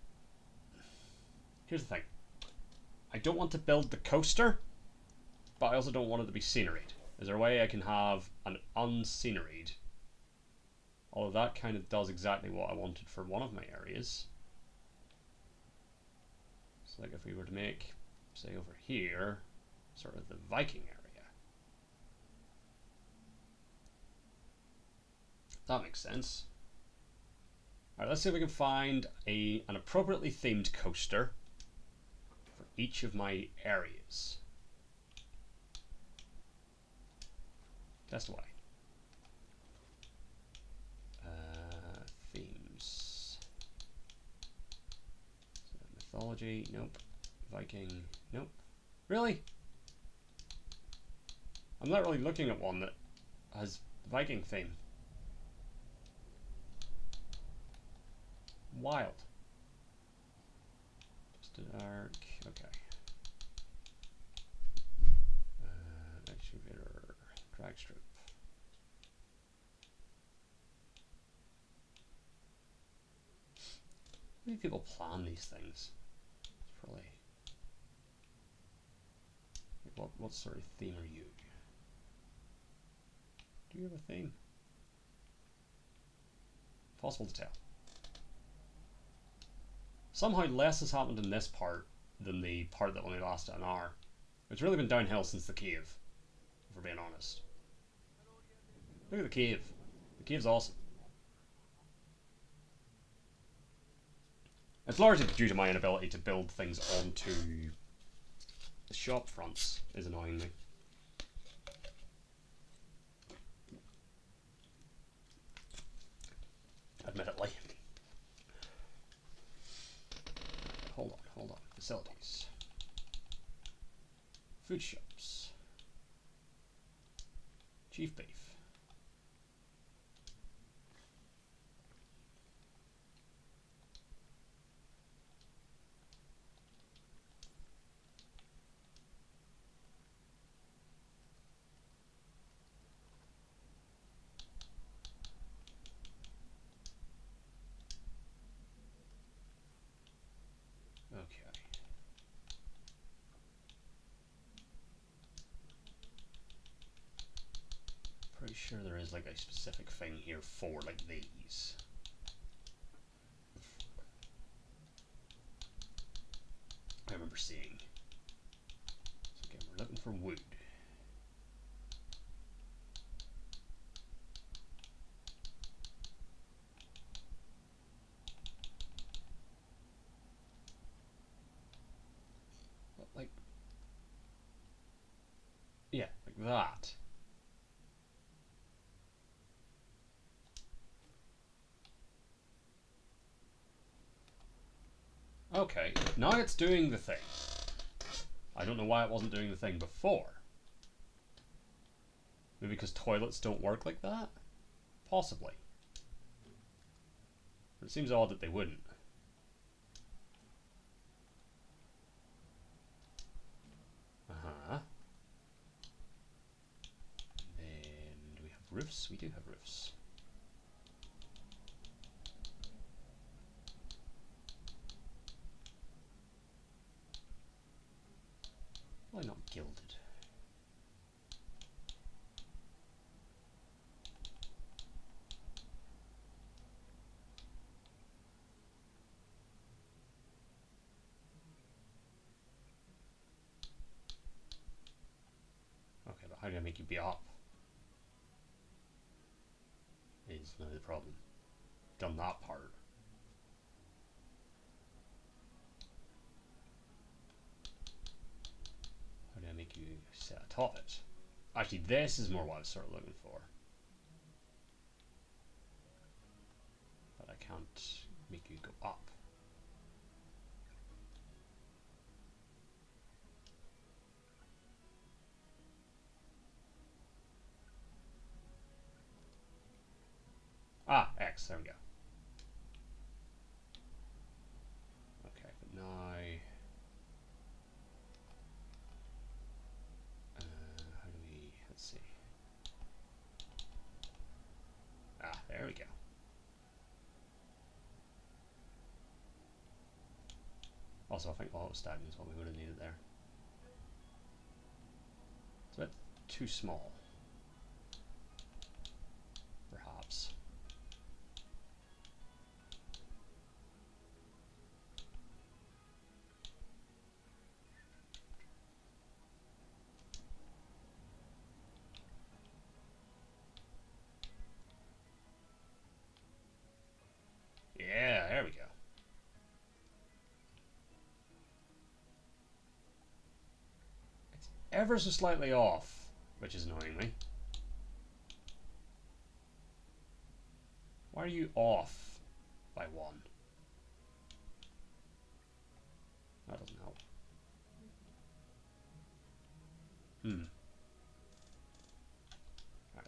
[SPEAKER 1] here's the thing. I don't want to build the coaster, but I also don't want it to be sceneried. Is there a way I can have an unsceneried? Although that kind of does exactly what I wanted for one of my areas. So, like, if we were to make, say, over here, sort of the Viking area. That makes sense. Alright, let's see if we can find an appropriately themed coaster for each of my areas. Test away. Themes. So mythology, nope. Viking, nope. Really? I'm not really looking at one that has Viking theme. Wild. Just an arc. Okay. Excavator. Drag strip. How many people plan these things? It's probably. What sort of theme are you? Do you have a theme? Possible to tell. Somehow less has happened in this part than the part that only lasted an hour. It's really been downhill since the cave, if we're being honest. Look at the cave. The cave's awesome. It's largely due to my inability to build things onto the shop fronts, is annoying me. facilities. Food shops. Chief beef. Okay. Pretty sure there is like a specific thing here for like these. I remember seeing. So again, we're looking for wood. But like, yeah, like that. Okay, now it's doing the thing. I don't know why it wasn't doing the thing before. Maybe because toilets don't work like that? Possibly. But it seems odd that they wouldn't. Uh-huh. Then, do we have roofs? We do have roofs. Why not gilded? Okay, but how do I make you be up? Is now the problem. Done that part. How do I make you sit atop it? Actually, this is more what I was sort of looking for. But I can't make you go up. Ah, X, there we go. Okay, but now... how do we... let's see. Ah, there we go. Also, I think auto stacking is what we would have needed there. It's a bit too small. Perhaps. Yeah, there we go. It's ever so slightly off, which is annoying me. Why are you off by one? That doesn't help. Alright,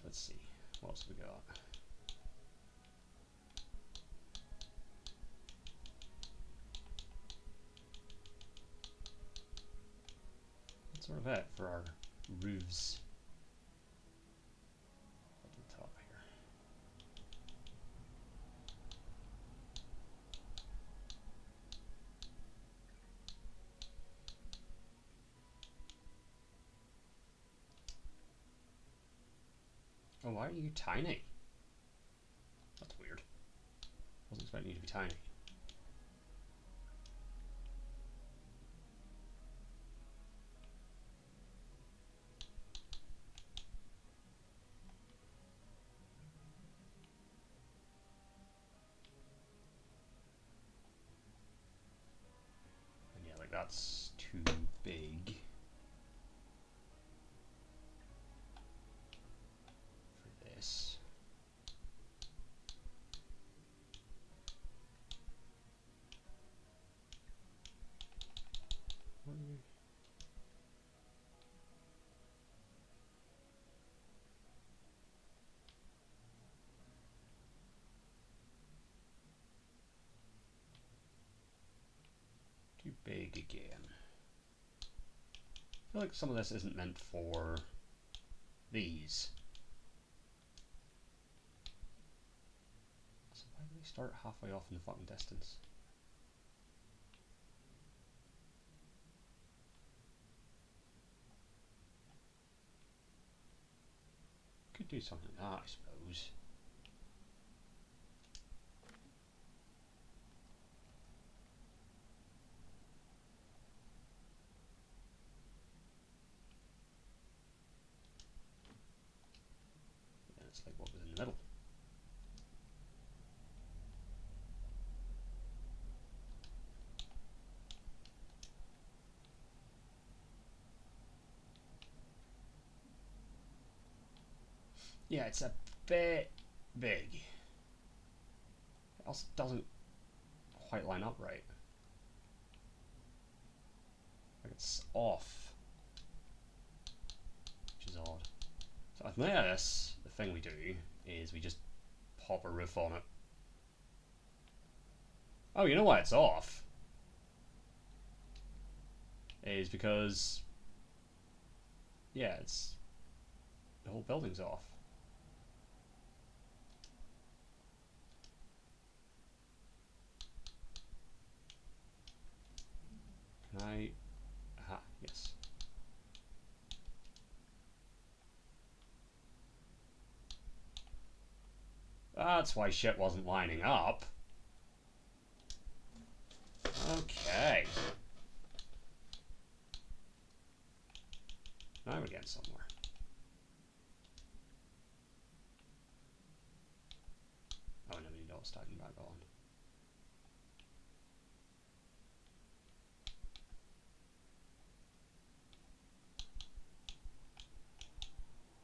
[SPEAKER 1] let's see. What else have we got? That's sort of it for our roofs. At the top here. Oh, why are you tiny? That's weird. Wasn't expecting you to be tiny. And yeah, like that's too big for this. big again. I feel like some of this isn't meant for these. So why do they start halfway off in the fucking distance? Could do something like that, I suppose. Yeah, it's like what was in the middle. Yeah, it's a bit big. It also doesn't quite line up right. Like it's off, which is odd. So with this, the thing we do is we just pop a roof on it. Oh, you know why it's off? Is because, yeah, it's the whole building's off. Can I? Aha, yes. That's why shit wasn't lining up. Okay. Now we're getting somewhere. Oh, I never need all stacking back on.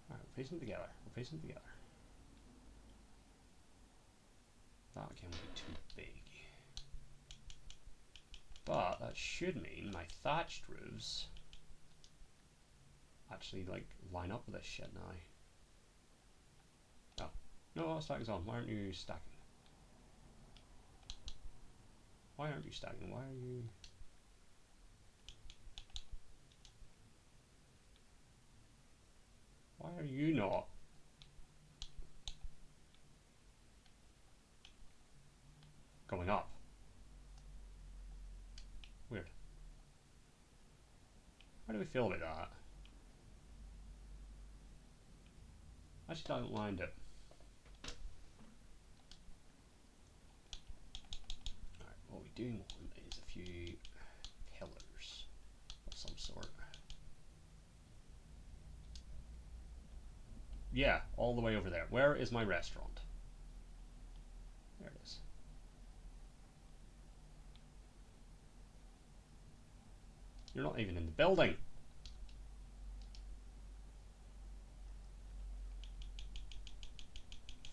[SPEAKER 1] Alright, we're piecing them together. We're piecing them together. That can be too big. But that should mean my thatched roofs actually like line up with this shit now. Oh. No, all stacking's on. Why aren't you stacking? Why aren't you stacking? Why are you... Why are you not going up? Weird. How do we feel about that? I actually don't mind it. Alright, what we do want is a few pillars of some sort. Yeah, all the way over there. Where is my restaurant? There it is. You're not even in the building.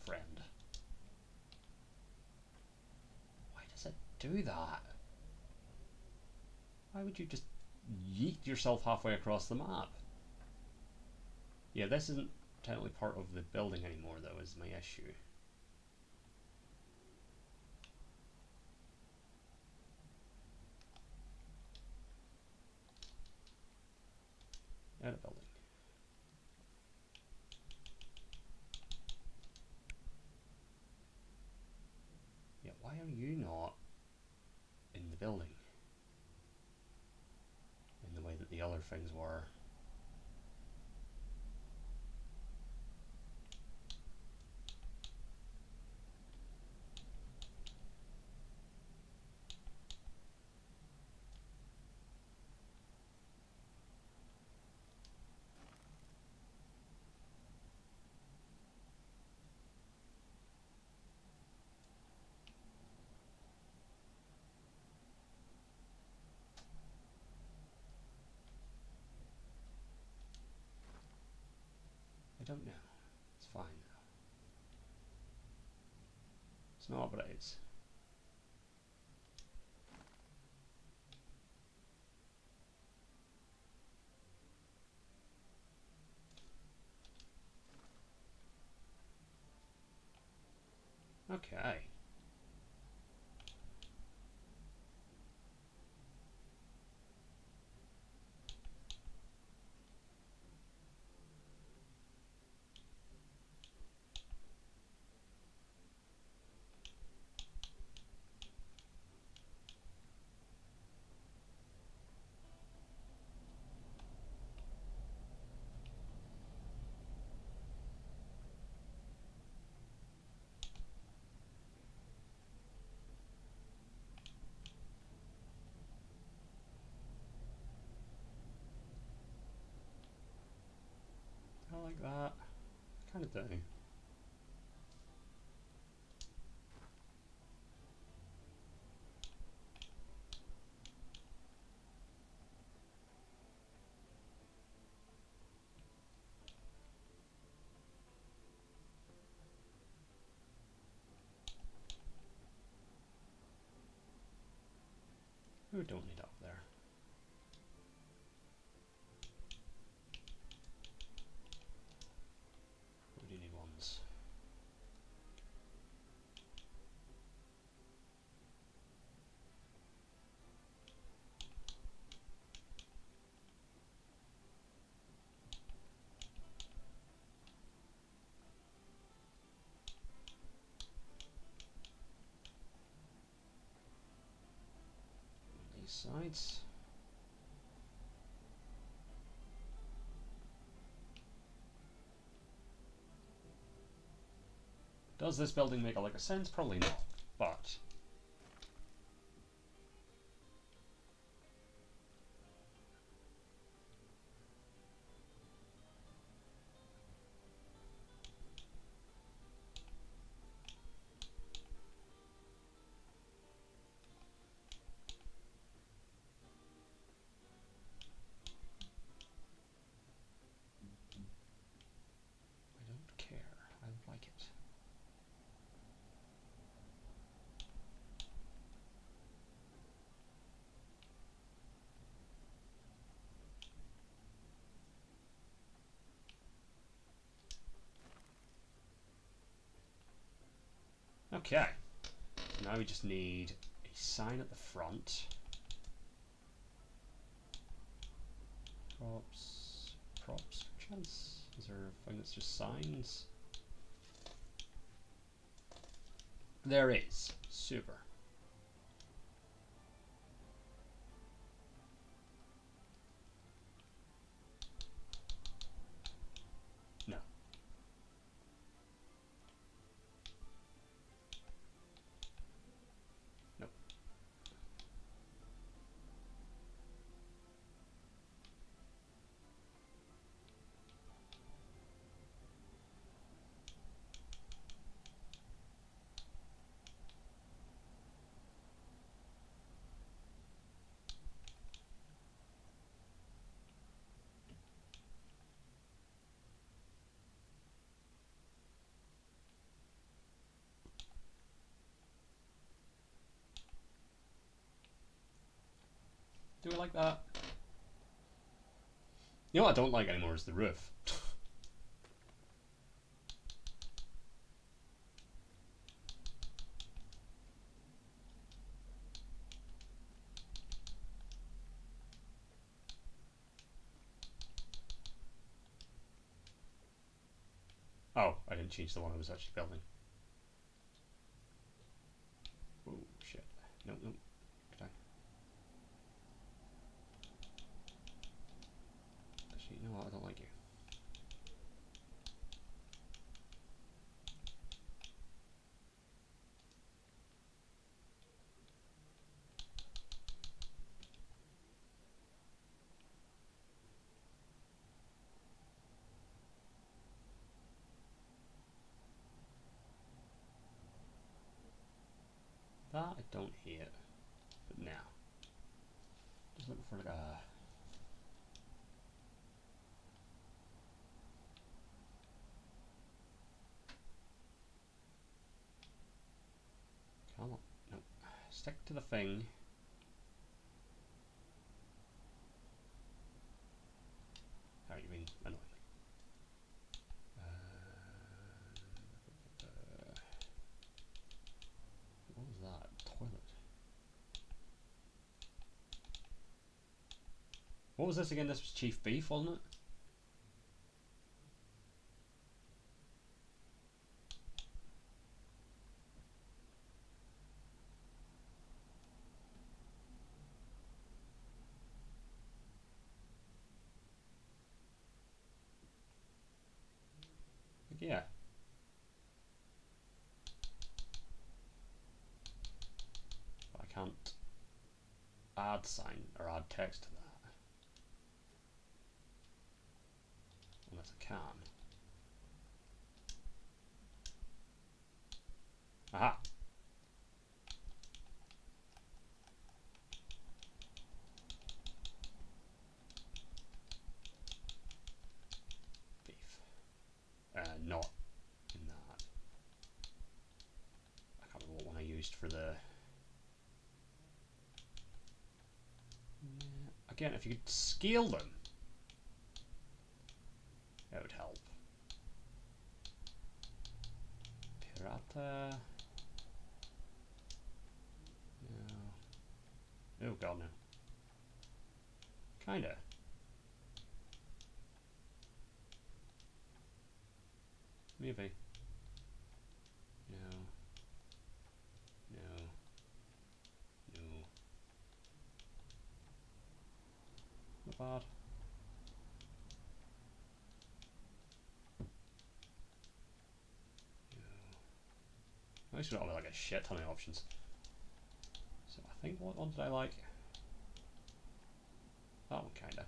[SPEAKER 1] Friend. Why does it do that? Why would you just yeet yourself halfway across the map? Yeah, this isn't technically part of the building anymore, though, is my issue. Out of building. Yeah, why are you not in the building? In the way that the other things were. I don't know. It's fine now. It's not, but it is. Okay. like that? I kind of do. We don't need up there. We do need ones. These sides. Does this building make a lick of sense? Probably not, but I don't care. I like it. Okay, so now we just need a sign at the front. Props, chance? Is there a thing that's just signs? There is. Super. No. Nope. Do we like that? You know what I don't like anymore is the roof. Oh, I didn't change the one I was actually building. Oh, shit. Nope. Could I? Actually, you know what? I don't like you. That I don't hate. But now. Just looking for like a... Come on. No. Stick to the thing. How you mean annoying me? What was that? Toilet. What was this again? This was Chief Beef, wasn't it? Like, yeah. But I can't add sign or add text to that. Unless I can. Aha. Beef. Not in that. I can't remember what one I used for the... Again, if you could scale them, that would help. Pirata... No. Oh god, no. Kinda. Maybe. No. No. No. Not bad. No. At least we don't have like a shit ton of options. So I think, what one did I like? That one kinda.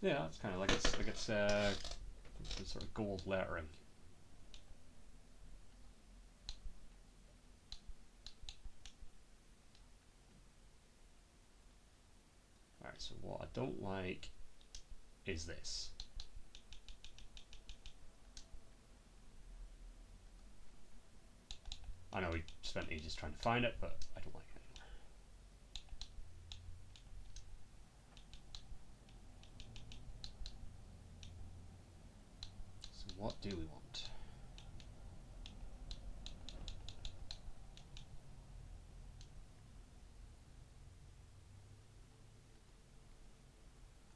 [SPEAKER 1] Yeah, it's kind of like it's sort of gold lettering. Alright, so what I don't like is this. I know we spent ages trying to find it, but I don't like it anymore. So what do we want?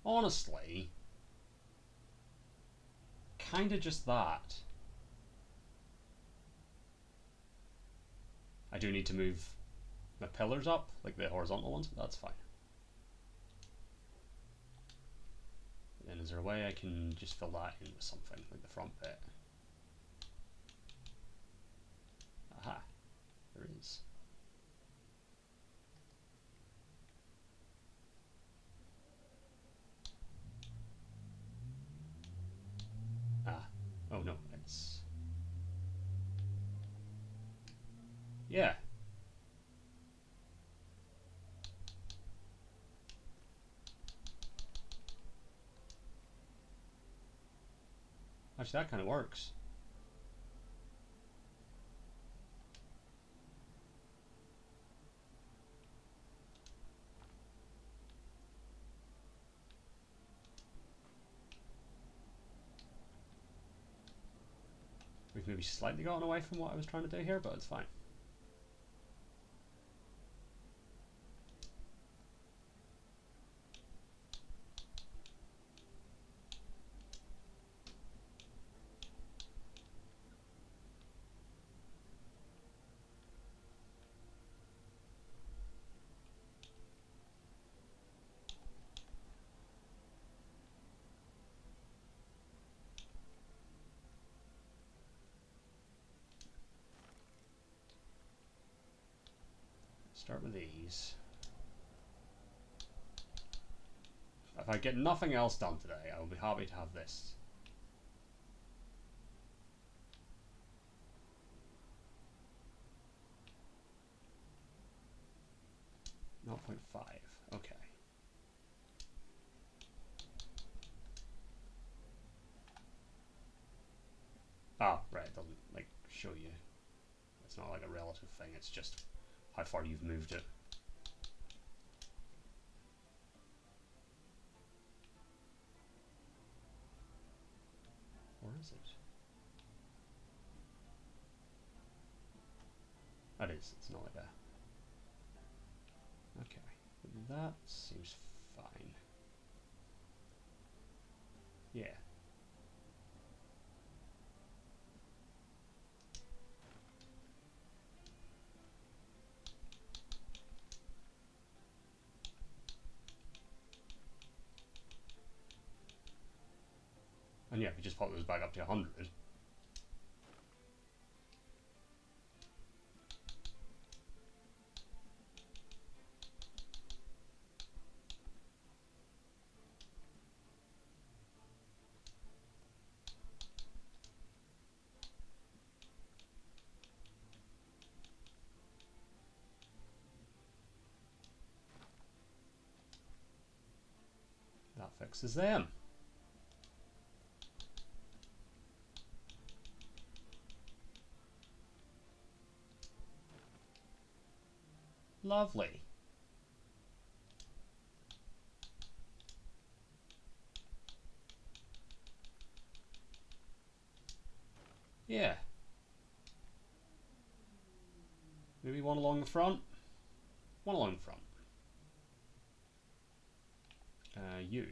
[SPEAKER 1] Honestly, kind of just that. I do need to move my pillars up, like the horizontal ones, but that's fine. And then is there a way I can just fill that in with something, like the front bit? Aha, there is. Ah, oh no, it's... Yeah. Actually, that kind of works. We've maybe slightly gotten away from what I was trying to do here, but it's fine. Start with these. If I get nothing else done today, I will be happy to have this. Not 0.5. Okay. Ah, right. It doesn't like show you. It's not like a relative thing. It's just how far you've moved it. Or is it? That is. It's not like that. Okay. That seems fine. Yeah. And yeah, we just pop those back up to 100. That fixes them. Lovely. Yeah. Maybe one along the front. One along the front. You.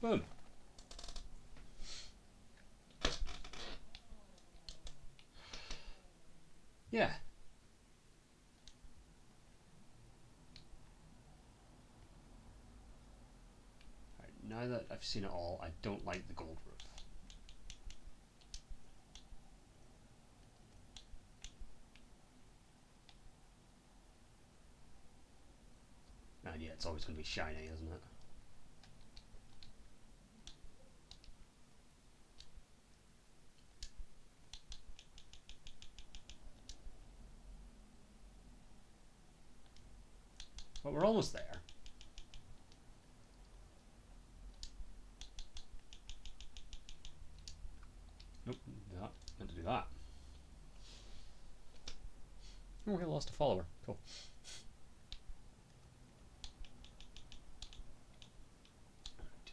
[SPEAKER 1] Boom. Yeah. Right, now that I've seen it all, I don't like the gold roof. And yeah, it's always going to be shiny, isn't it? But we're almost there. Nope, not meant to do that. Oh, we lost a follower. Cool.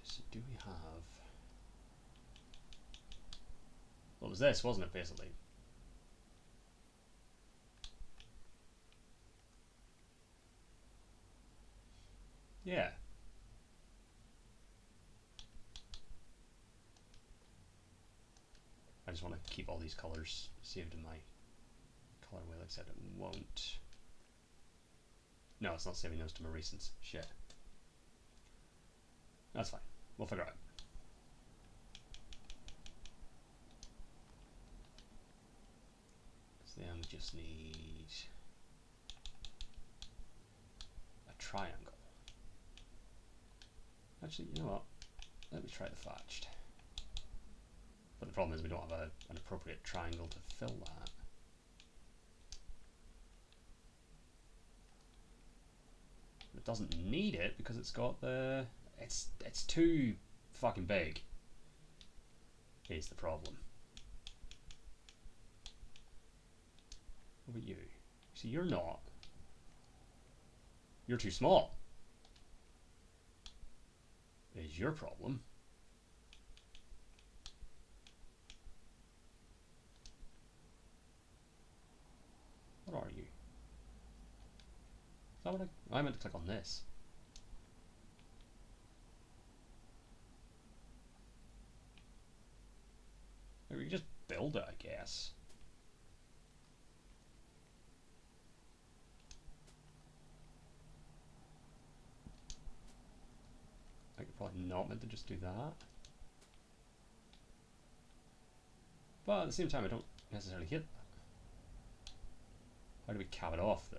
[SPEAKER 1] So do we have... What was this, wasn't it, basically? Yeah. I just want to keep all these colours saved in my colour wheel, except it won't. No, it's not saving those to my recents. Shit. That's fine. We'll figure it out. So then we just need a triangle. Actually, you know what? Let me try the thatched. But the problem is we don't have an appropriate triangle to fill that. It doesn't need it because it's got the... It's too fucking big. Is the problem. What about you? See, you're not. You're too small. Is your problem. What are you? Is that what I meant to click on this. Maybe we can just build it, I guess. I could probably not meant to just do that. But at the same time, I don't necessarily hit that. How do we cap it off, though?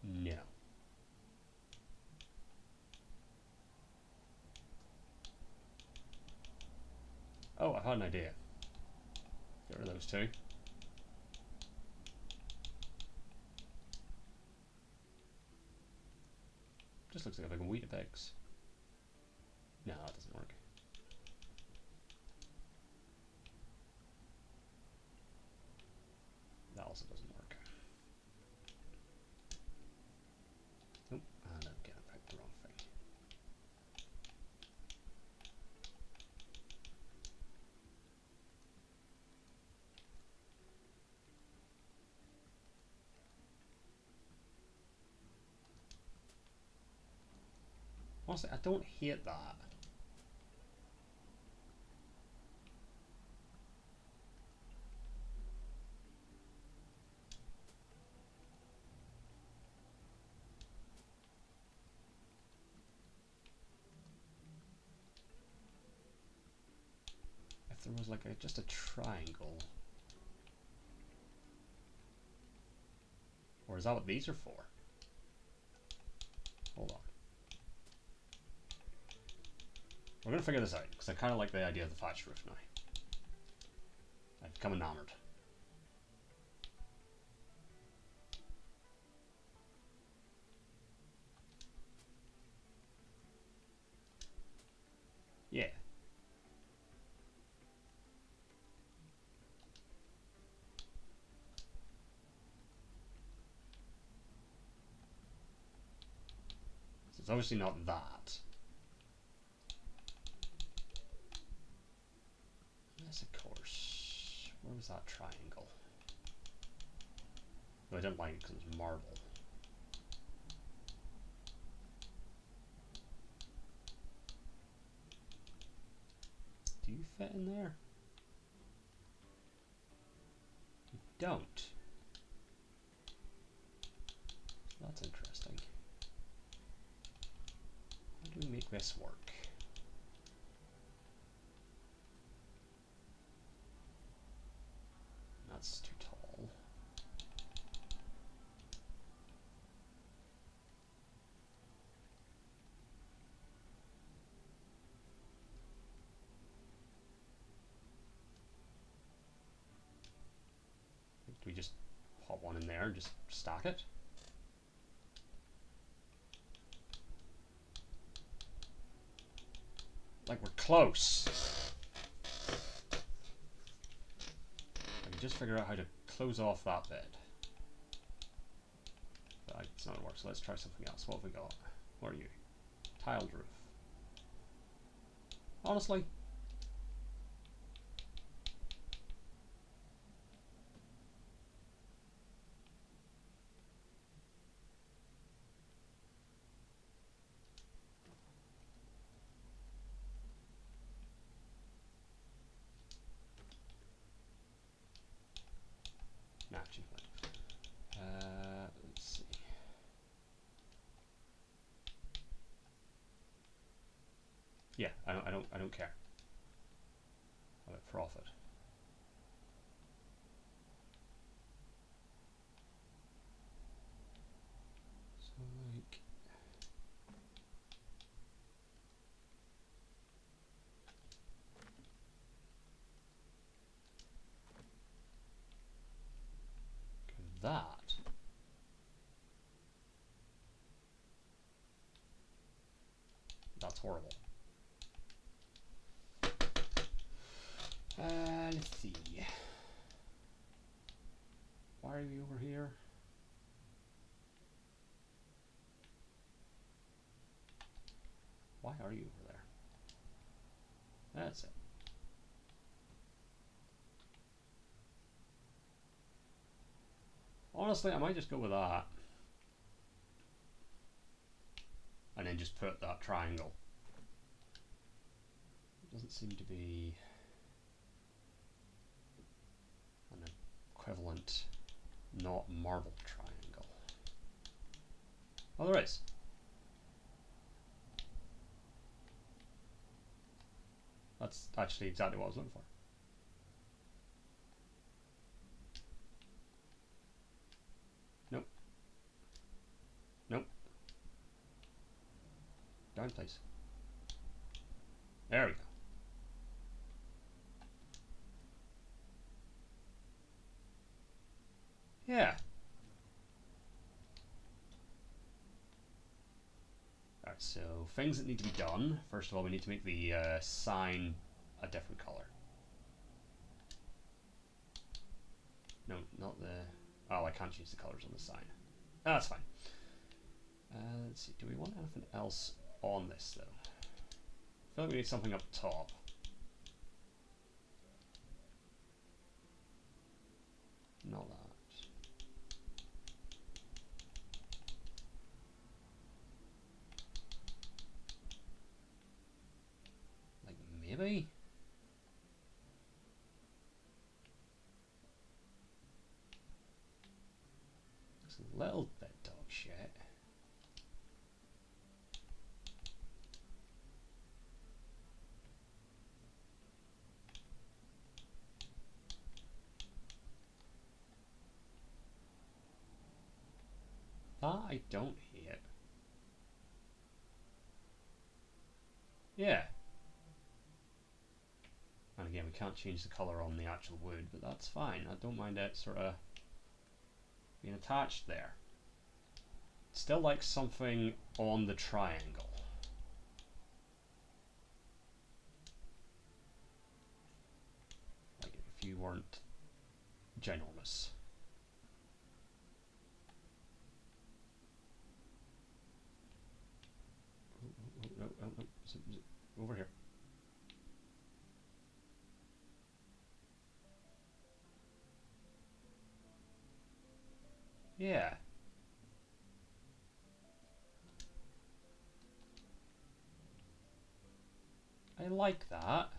[SPEAKER 1] No. Oh, I've had an idea. Get rid of those two. Just looks like a big Weetabix. No, that doesn't work. That also doesn't work. Honestly, I don't hate that. If there was like just a triangle. Or is that what these are for? Hold on. We're gonna figure this out, because I kind of like the idea of the thatched roof now. I've become enamored. Yeah. So it's obviously not that. Yes, of course. Where was that triangle? No, I didn't like it because it was marble. Do you fit in there? You don't. That's interesting. How do we make this work? That's too tall. Do we just pop one in there and just stack it? Like, we're close. I can just figure out how to close off that bit. But it's not gonna work, so let's try something else. What have we got? What are you? Tiled roof. Honestly, matching. Let's see. Yeah, I don't care about profit. So like, that. That's horrible. Let's see. Why are you over here? Why are you over there? That's it. Honestly, I might just go with that. And then just put that triangle. It doesn't seem to be an equivalent, not marble triangle. Oh, there is. That's actually exactly what I was looking for. Nope. Nope. Down, please. There we go. Yeah. Alright, so things that need to be done. First of all, we need to make the sign a different color. No, not the... Oh, I can't change the colors on the sign. Oh, that's fine. Let's see, do we want anything else on this, though? I feel like we need something up top. Not that. maybe? It's a little bit dog shit. That I don't hate. Yeah. And again, we can't change the colour on the actual wood, but that's fine. I don't mind it sort of being attached there. Still like something on the triangle. Like if you weren't ginormous. Oh, over here. Yeah. I like that.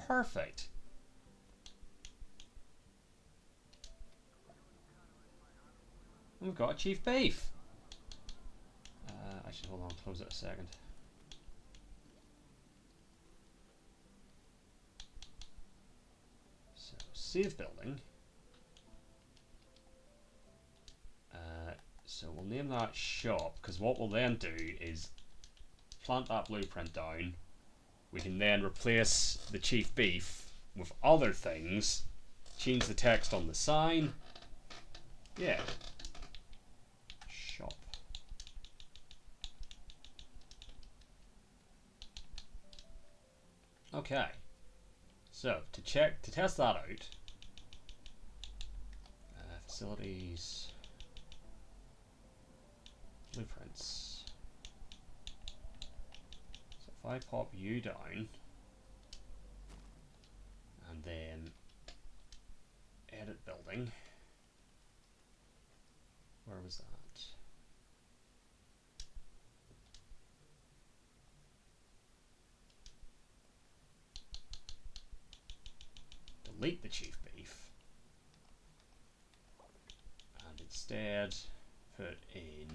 [SPEAKER 1] Perfect. And we've got a chief beef. Actually, hold on, close it a second. So, save building. So we'll name that shop, because what we'll then do is plant that blueprint down. We can then replace the chief beef with other things, change the text on the sign. Yeah. Shop. Okay. So to test that out, facilities, blueprints. So if I pop you down and then edit building, where was that? Delete the chief beef and instead put in.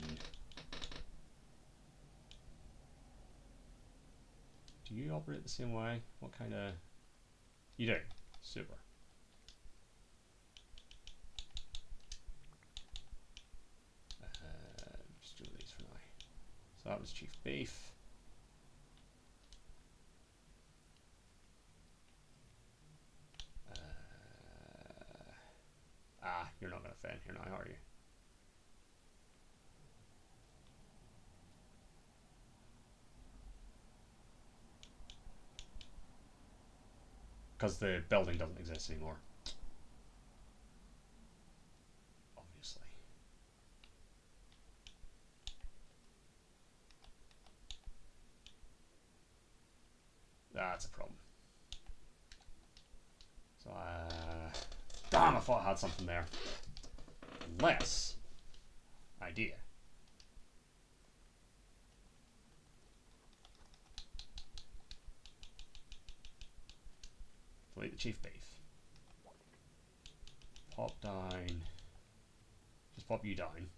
[SPEAKER 1] Do you operate the same way? What kind of. You do. Super. Just do these for now. So that was chief beef. You're not going to fit in here now, are you? Because the building doesn't exist anymore. Obviously. That's a problem. So, damn, I thought I had something there. Unless. Idea. Delete the chief beef. Pop down. Just pop you down.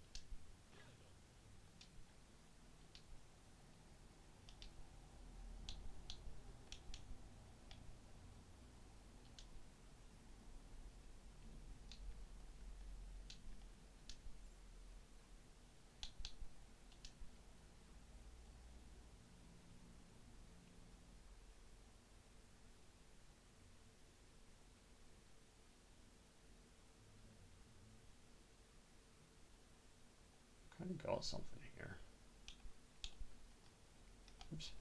[SPEAKER 1] Kind of got something here. Oops.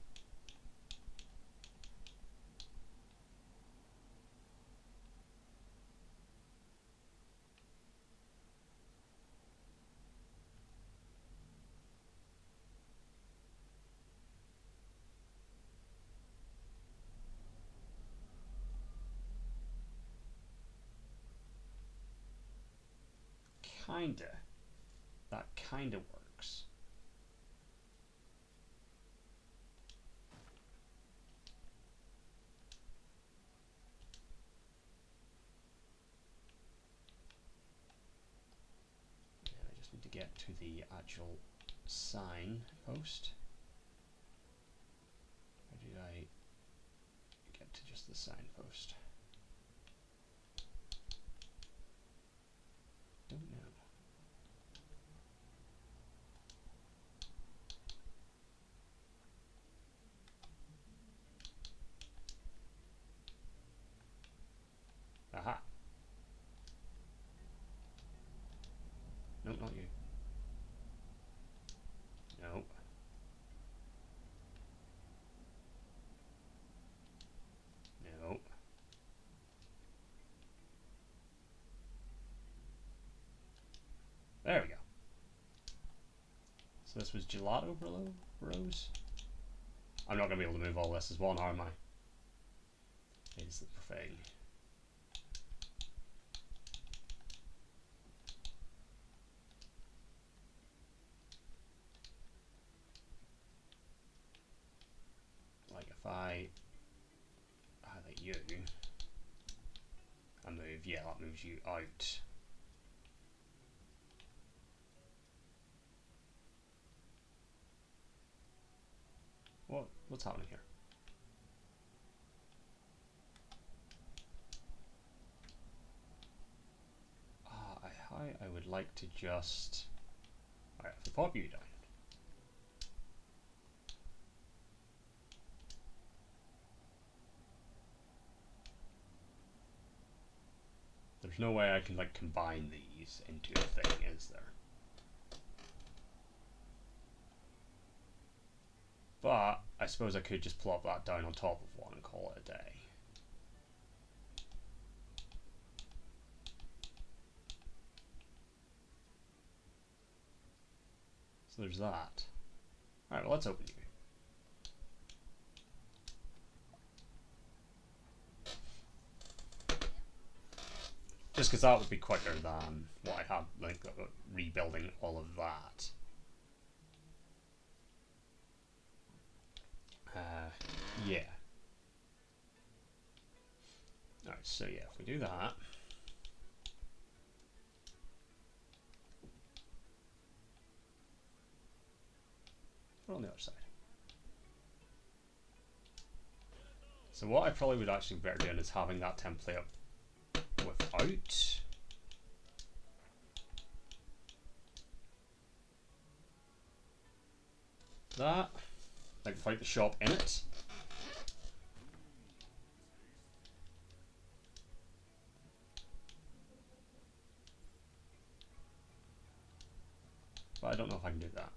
[SPEAKER 1] Kinda. That kinda works. And I just need to get to the actual sign post. How did I get to just the sign post? Don't know. Aha. Nope, not you. Nope. Nope. There we go. So this was Gelato Bros? I'm not going to be able to move all this as one, are I? Is the thing. Like if I highlight you and move, yeah, that moves you out. What's happening here? I would like to just... Alright, if I pop you down. There's no way I can like combine these into a thing, is there? But I suppose I could just plop that down on top of one and call it a day. So there's that. Alright, well let's open you. Just because that would be quicker than what I had, like rebuilding all of that. Yeah. Alright, so yeah, if we do that. We're on the other side. So what I probably would actually be better doing is having that template up without that, like without the shop in it. But I don't know if I can do that.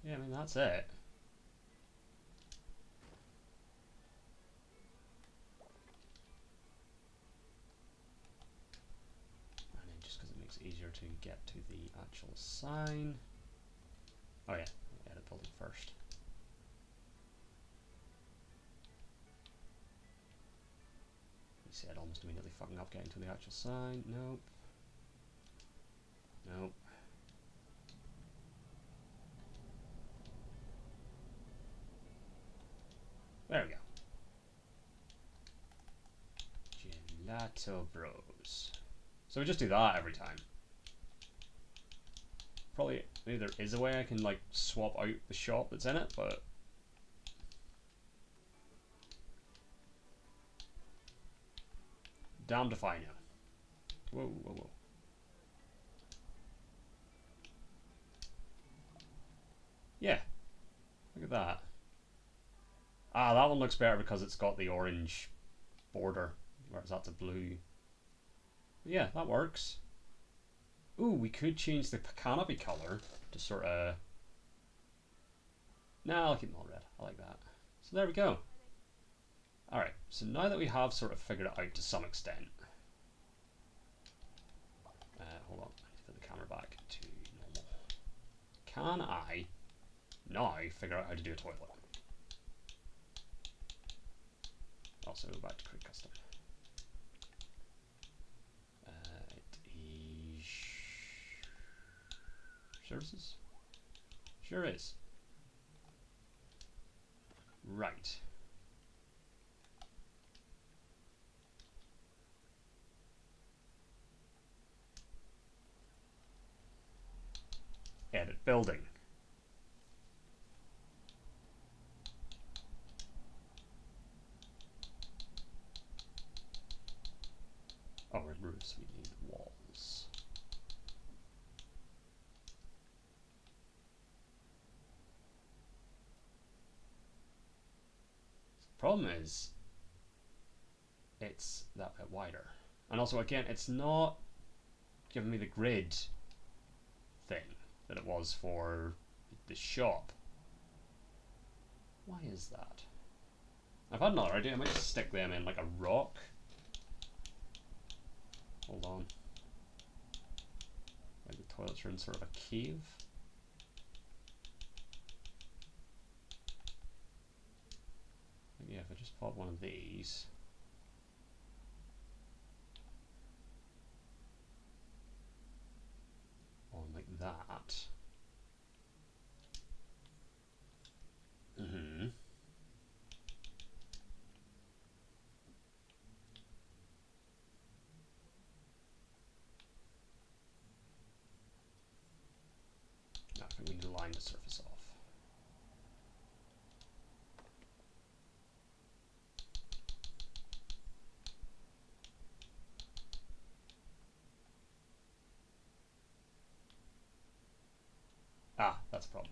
[SPEAKER 1] Yeah, I mean, that's it. And then just because it makes it easier to get to the actual sign. Oh yeah, edit building first. You said almost immediately fucking up getting to the actual sign. Nope. Nope. There we go. Gelato Bros. So we just do that every time. Probably, maybe there is a way I can like swap out the shop that's in it, but damned if I know. Whoa, whoa, whoa. Yeah, look at that. Ah, that one looks better because it's got the orange border, whereas that's a blue. Yeah, that works. Ooh, we could change the canopy color to sort of... Nah, I'll keep them all red. I like that. So there we go. Alright, so now that we have sort of figured it out to some extent... hold on, I need to put the camera back to normal. Can I now figure out how to do a toilet? Also go back to Create Custom. It is... Services? Sure is. Right. Edit building. Oh, we're roofs, we need walls. The problem is, it's that bit wider. And also, again, it's not giving me the grid thing that it was for the shop. Why is that? I've had another idea. I might just stick them in like a rock. Hold on. Like the toilets are in sort of a cave. Like, yeah, if I just pop one of these. On like that. Mm-hmm. I think we need to line the surface off. Ah, that's a problem.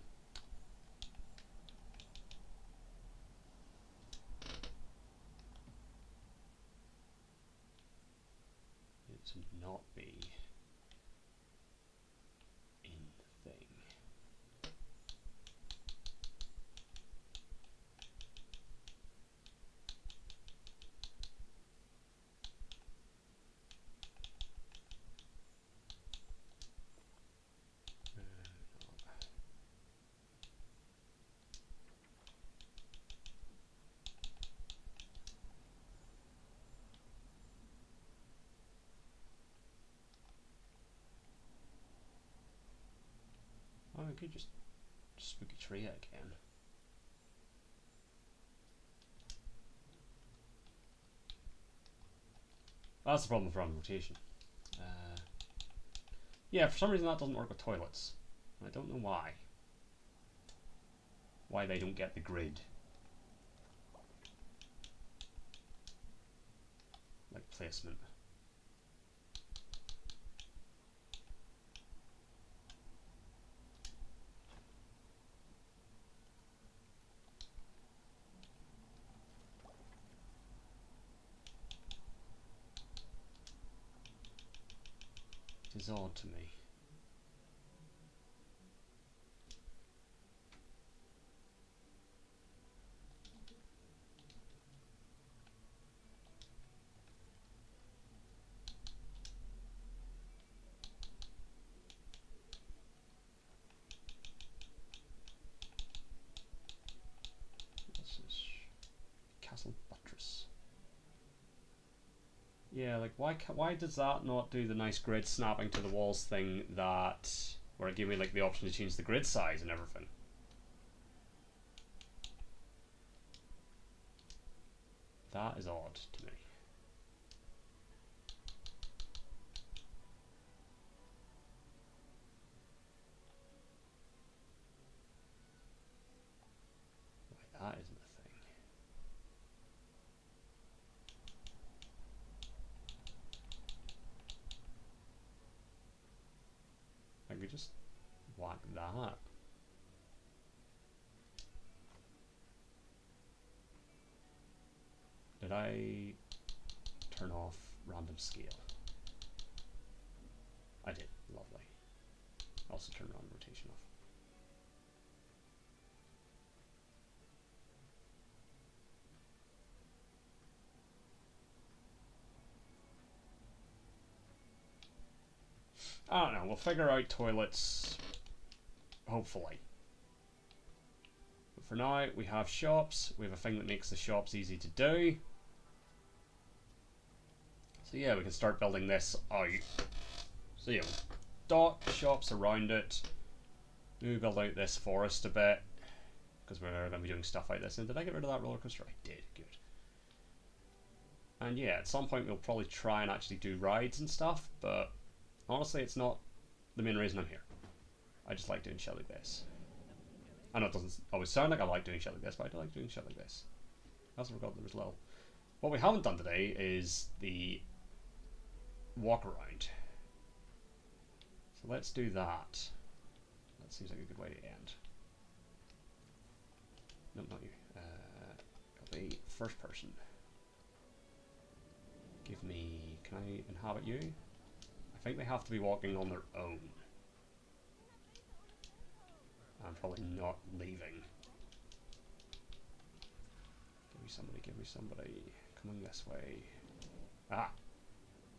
[SPEAKER 1] It should not be in thing. Oh, I could just spooky tree it again. That's the problem with random rotation. Yeah, for some reason that doesn't work with toilets. I don't know why. Why they don't get the grid. Like placement. It is odd to me. This is Castle Buttress. Yeah, like why does that not do the nice grid snapping to the walls thing that where it gave me like the option to change the grid size and everything? That is odd to me. Why that isn't a thing. I could just whack that. Did I turn off random scale? I did. Lovely. Also turn random rotation off. I don't know, we'll figure out toilets, hopefully. But for now, we have shops. We have a thing that makes the shops easy to do. So yeah, we can start building this out. So yeah, dot shops around it. Maybe build out this forest a bit, because we're going to be doing stuff like this. And did I get rid of that roller coaster? I did, good. And yeah, at some point we'll probably try and actually do rides and stuff, but honestly, it's not the main reason I'm here. I just like doing shit like this. I know it doesn't always sound like I like doing shit like this, but I do like doing shit like this. I also forgot there was little. What we haven't done today is the walk around. So let's do that. That seems like a good way to end. No, not you. It'll be first person. Give me. Can I inhabit you? I think they have to be walking on their own. I'm probably not leaving. Give me somebody, give me somebody. Coming this way. Ah!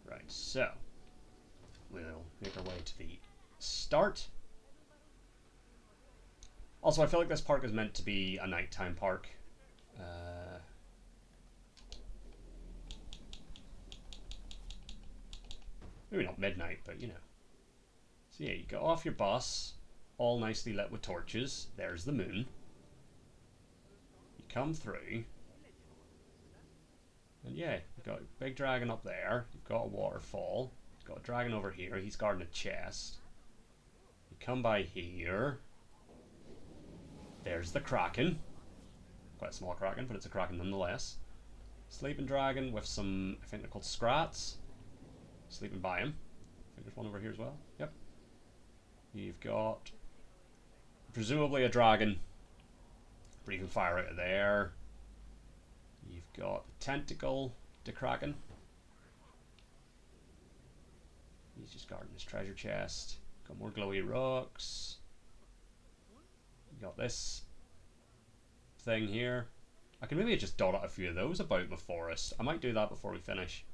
[SPEAKER 1] Right, so. We'll make our way to the start. Also, I feel like this park is meant to be a nighttime park. Maybe not midnight, but you know. So yeah, you get off your bus, all nicely lit with torches. There's the moon. You come through. And yeah, you've got a big dragon up there. You've got a waterfall. You've got a dragon over here. He's guarding a chest. You come by here. There's the kraken. Quite a small kraken, but it's a kraken nonetheless. Sleeping dragon with some, I think they're called scrats. Sleeping by him. I think there's one over here as well. Yep. You've got presumably a dragon breathing fire out of there. You've got the tentacle to kraken. He's just guarding his treasure chest. Got more glowy rocks. You got this thing here. I can maybe just dot out a few of those about my forest. I might do that before we finish.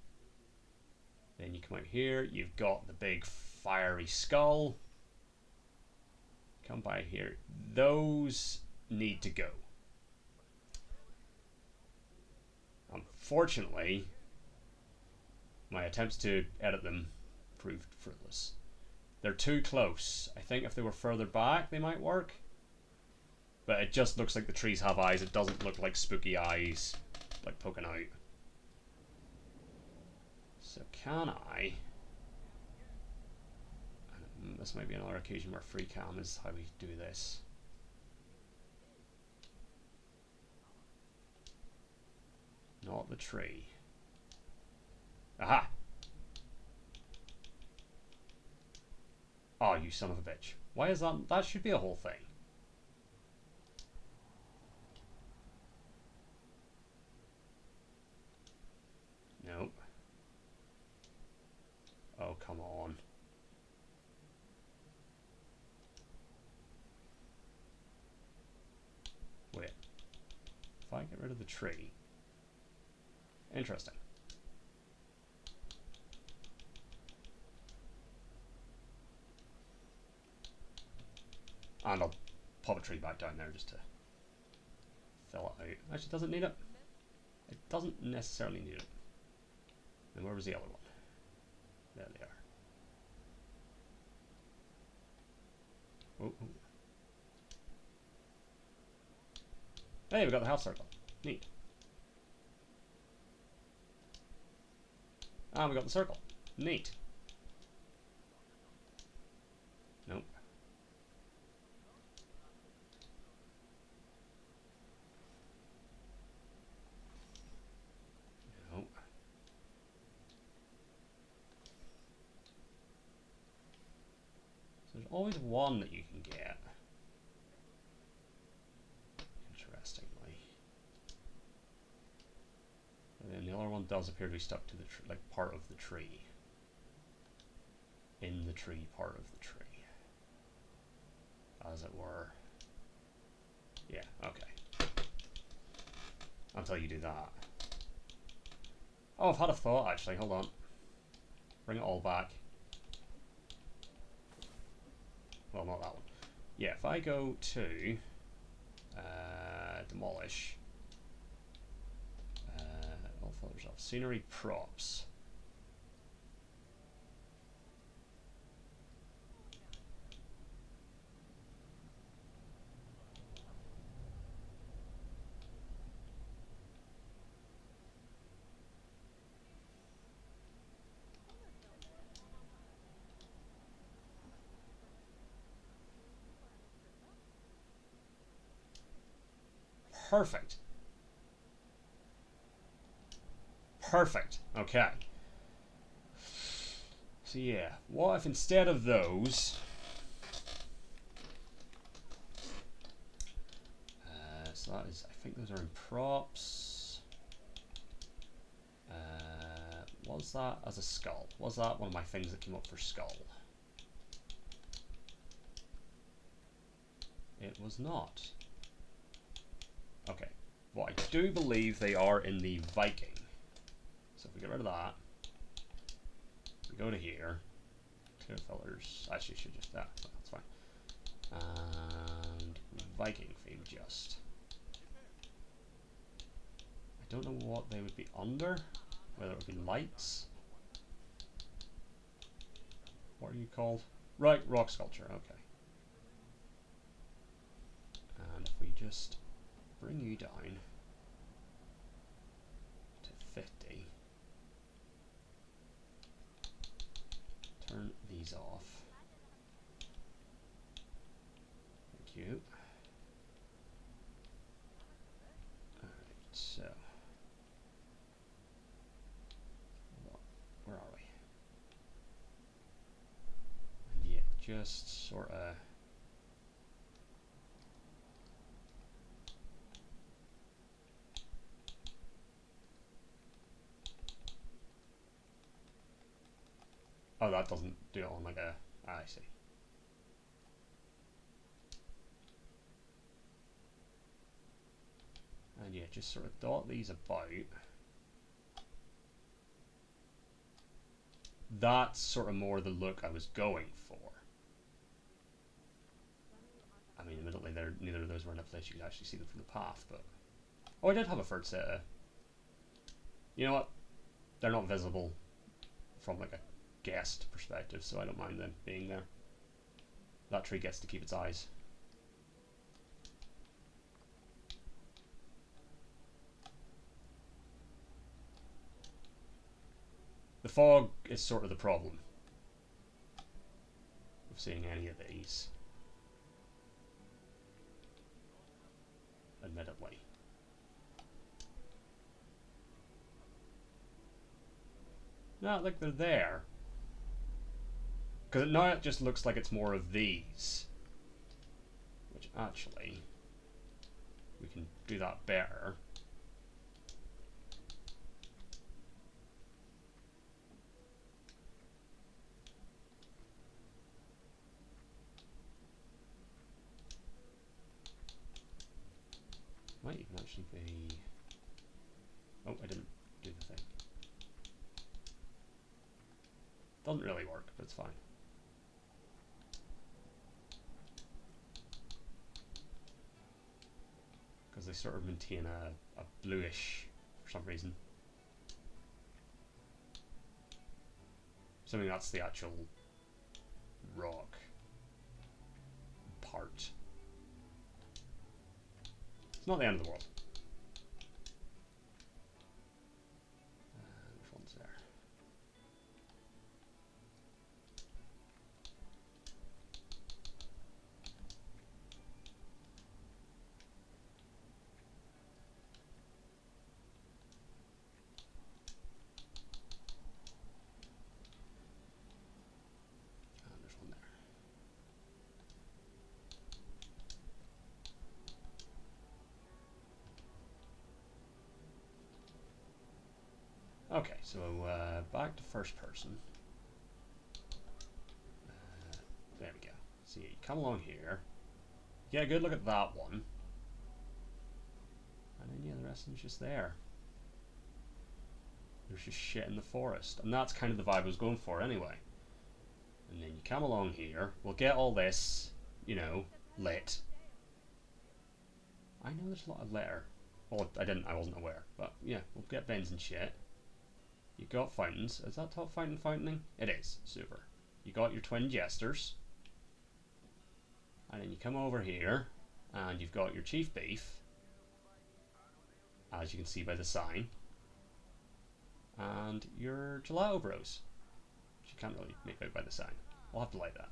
[SPEAKER 1] Then you come out here. You've got the big fiery skull. Come by here. Those need to go. Unfortunately, my attempts to edit them proved fruitless. They're too close. I think if they were further back, they might work. But it just looks like the trees have eyes. It doesn't look like spooky eyes, like poking out. So can I... This might be another occasion where free cam is how we do this. Not the tree. Aha! Oh, you son of a bitch. Why is that? That should be a whole thing. Nope. Oh, come on. Wait. If I get rid of the tree... Interesting. And I'll pop a tree back down there just to fill it out. Actually, does it need it? It doesn't necessarily need it. And where was the other one? There they are. Oh, oh. Hey, we got the half circle. Neat. Ah, we got the circle. Neat. Nope. Nope. So there's always one that you can get. Interestingly. And then the other one does appear to be stuck to the like part of the tree. In the tree part of the tree. As it were. Yeah, okay. Until you do that. Oh, I've had a thought actually, hold on. Bring it all back. Well, not that one. Yeah, if I go to demolish, all photos of scenery props. Perfect. Perfect. Okay. So yeah, what if instead of those, so that is, I think those are in props. Was that as a skull? Was that one of my things that came up for skull? It was not. Okay. Well, I do believe they are in the Viking. So if we get rid of that, we go to here, clear filters. Actually, should just that. That's fine. And Viking theme just. I don't know what they would be under. Whether it would be lights. What are you called? Right, rock sculpture. Okay. And if we just bring you down to 50. Turn these off. Thank you. Alright, so. Where are we? And yeah, just sort of. Oh, that doesn't do it on like a. I see. And yeah, just sort of dot these about. That's sort of more the look I was going for. I mean, admittedly, neither of those were in a place you could actually see them from the path, but. Oh, I did have a third set of. You know what? They're not visible from like a guest perspective, so I don't mind them being there. That tree gets to keep its eyes. The fog is sort of the problem of seeing any of these, admittedly. No, like they're there. Because now it just looks like it's more of these. Which actually, we can do that better. Might even actually be. Oh, I didn't do the thing. Doesn't really work, but it's fine. Because they sort of maintain a bluish for some reason. Assuming that's the actual rock part. It's not the end of the world. Which one's there? And there's one there. Okay, so back to first person. There we go. So you come along here. Get a good look at that one. And then yeah, the rest of them's just there. There's just shit in the forest. And that's kind of the vibe I was going for anyway. And then you come along here. We'll get all this, you know, lit. I know there's a lot of litter. Well, I wasn't aware. But yeah, we'll get bins and shit. You got fountains. Is that top fountain fountaining? It is. Super. You got your twin jesters. And then you come over here and you've got your chief beef, as you can see by the sign, and your gelato bros, which you can't really make out by the sign. I'll have to light that.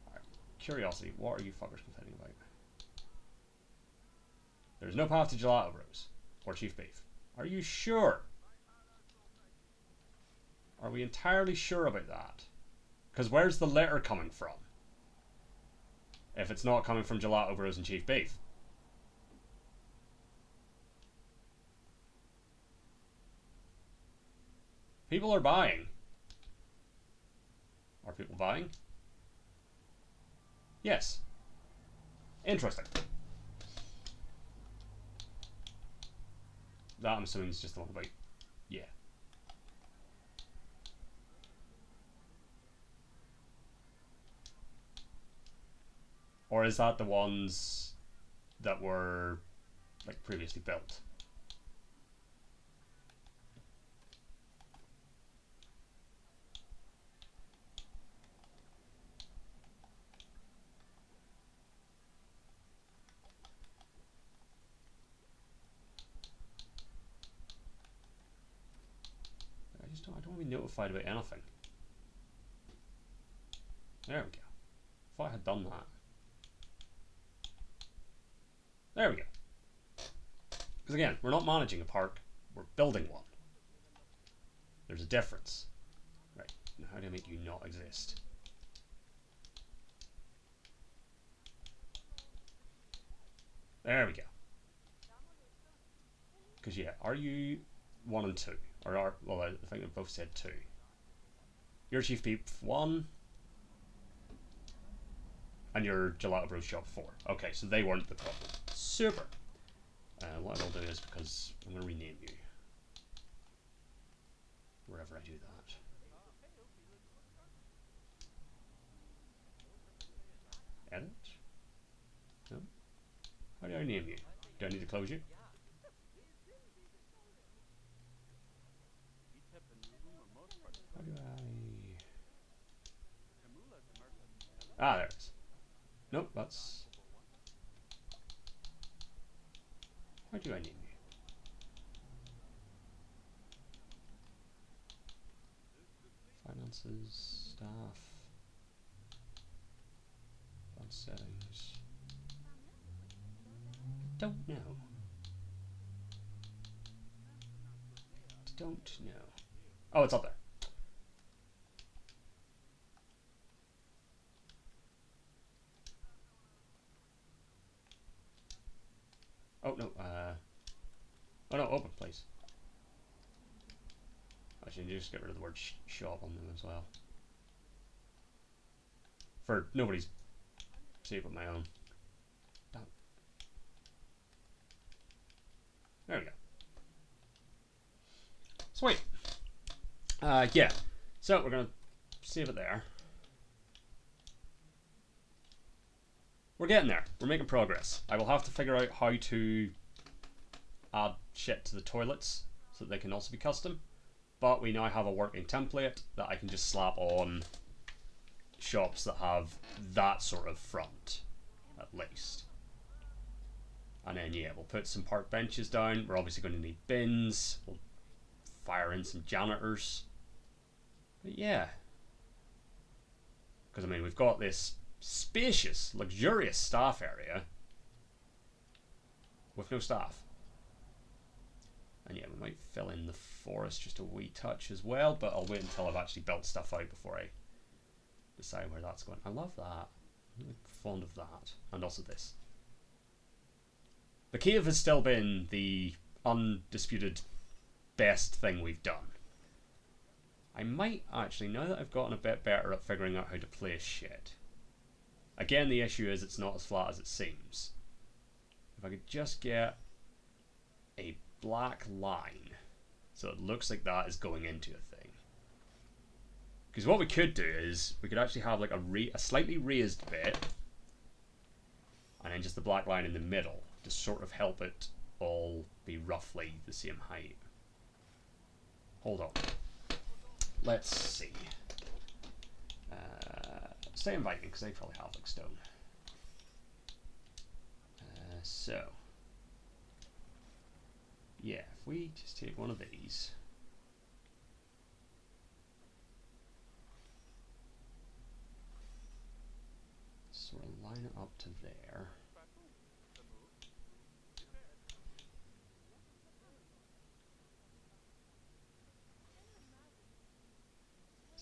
[SPEAKER 1] Alright, curiosity, what are you fuckers complaining about? There's no path to gelato bros or chief beef. Are you sure? Are we entirely sure about that? Because where's the litter coming from? If it's not coming from gelato bros and chief beef. People are buying. Are people buying? Yes. Interesting. That I'm assuming is just the one about. Yeah. Or is that the ones that were like previously built? I don't want to be notified about anything. There we go. If I had done that. There we go. Because again, we're not managing a park, we're building one. There's a difference. Right, now how do I make you not exist? There we go. Because yeah, are you 1 and 2? Or are, well, I think they both said 2. Your chief beef 1. And your Gelato Bros shop 4. Okay, so they weren't the problem. Super. What I will do is, because I'm going to rename you. Wherever I do that. Edit? No? How do I name you? Do I need to close you? How do I... Ah, there it is. Nope, that's... How do I name you? Finances, staff, advanced settings. Don't know. Don't know. Oh, it's up there. Oh no, oh no, open, please. I should just get rid of the word shop on them as well. For nobody's sake but my own. Oh. There we go. Sweet. Yeah. So we're gonna save it there. We're getting there. We're making progress. I will have to figure out how to add shit to the toilets so that they can also be custom. But we now have a working template that I can just slap on shops that have that sort of front, at least. And then yeah, we'll put some park benches down. We're obviously going to need bins. We'll fire in some janitors. But yeah. Because I mean, we've got this spacious, luxurious staff area with no staff. And yeah, we might fill in the forest just a wee touch as well, but I'll wait until I've actually built stuff out before I decide where that's going. I love that. I'm really fond of that. And also this. The cave has still been the undisputed best thing we've done. I might actually, now that I've gotten a bit better at figuring out how to place shit. Again, the issue is it's not as flat as it seems. If I could just get a black line so it looks like that is going into a thing. Because what we could do is we could actually have like a slightly raised bit and then just the black line in the middle to sort of help it all be roughly the same height. Hold on. Let's see. Stay in Viking because they probably have like stone. So, yeah, if we just take one of these. Sort of line it up to there.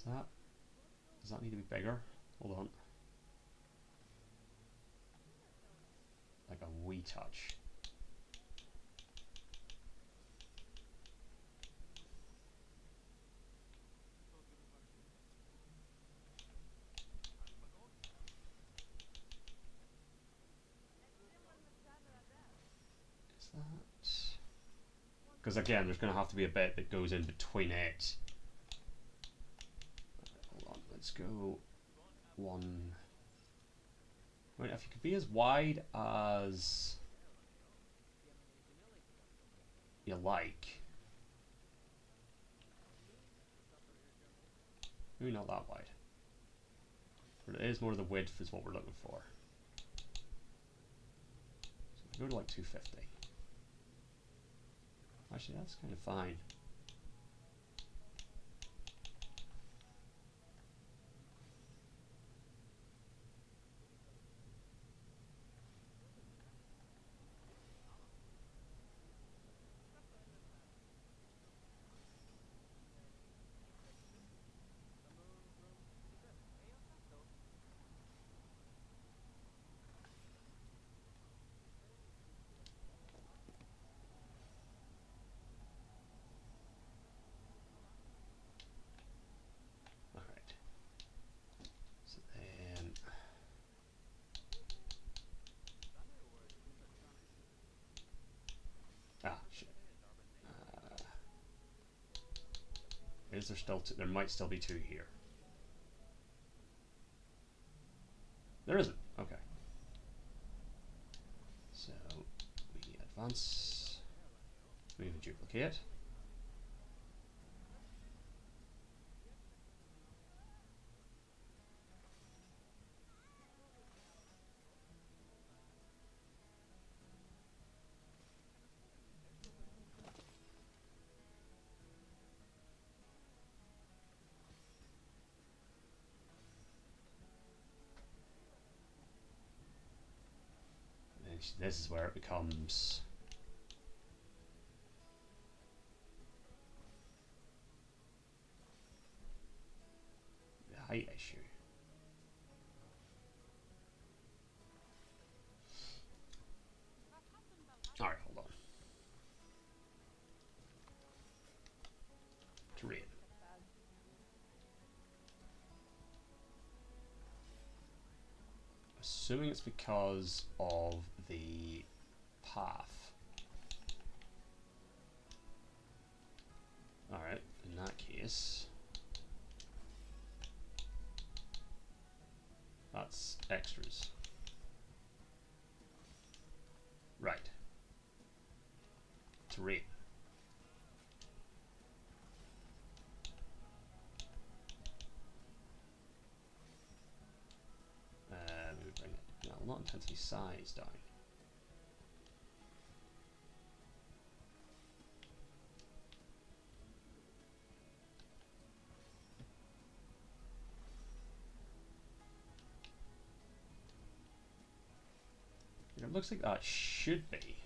[SPEAKER 1] Does that need to be bigger? Hold on. Like a wee touch. Is that... Because again, there's going to have to be a bit that goes in between it. Hold on, let's go one... Wait, if you could be as wide as you like. Maybe not that wide. But it is more the width is what we're looking for. So go to like 250. Actually, that's kind of fine. Is there still two? There might still be two here. There isn't. Okay. So we advance, move and duplicate. This is where it becomes the height issue. Alright, hold on. Terrain. Assuming it's because of the path. Alright, in that case, that's extras. Right. Terrain. We bring it, no, not intensity, size down. It looks like that should be.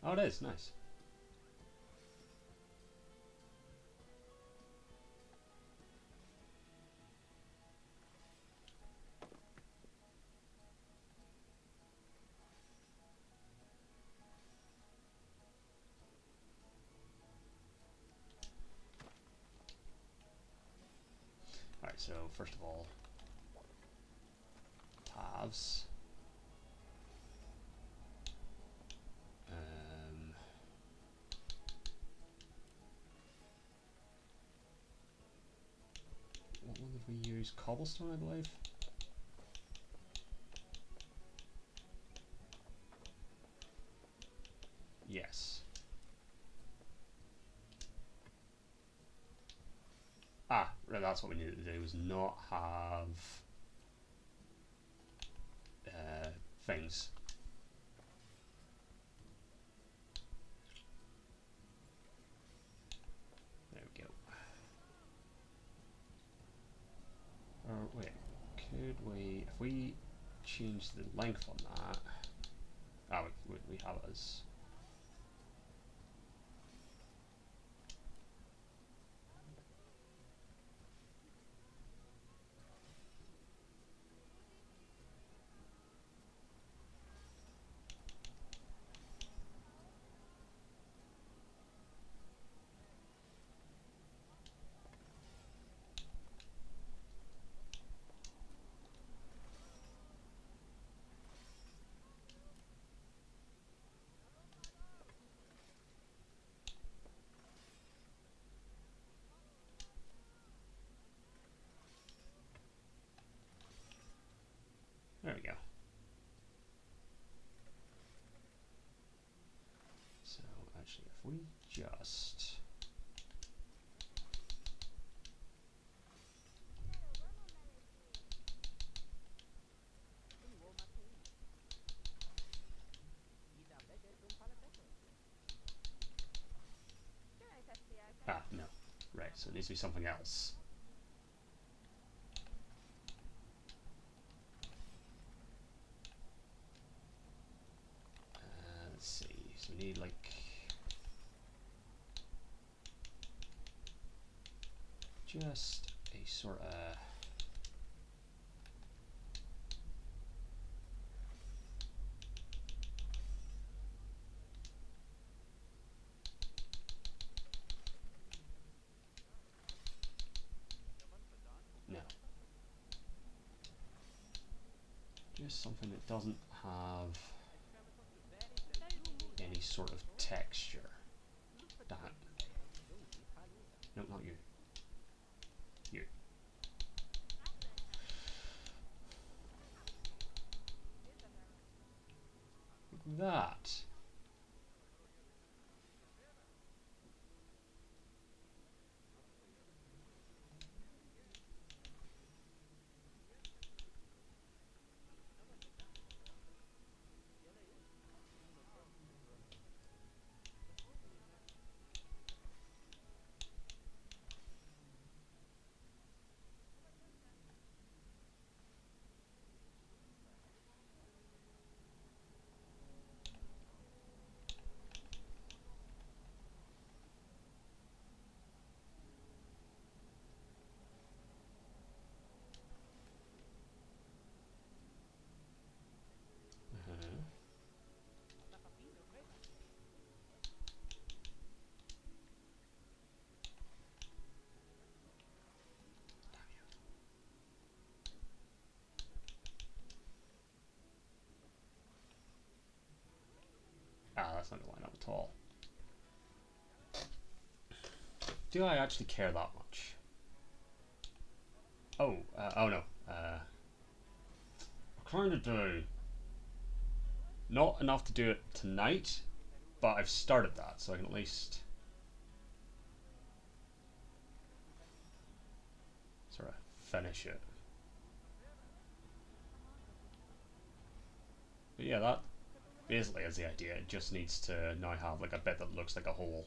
[SPEAKER 1] Oh, it is nice. so first of all, paths. What one did we use? Cobblestone, I believe. Yes. Ah, right, that's what we needed to do, was not have things. There we go. Or wait, could we, if we change the length on that, we have it as, there we go. So actually, if we just no, right. So it needs to be something else. Let's see. So we need like just a sort of no, just something that doesn't have any sort of texture. That. No, not you. You. That. That's not going to line up at all. Do I actually care that much? Oh, oh no. I kind of do. Not enough to do it tonight, but I've started that, so I can at least sort of finish it. But yeah, that basically is the idea. It just needs to now have like a bit that looks like a hole.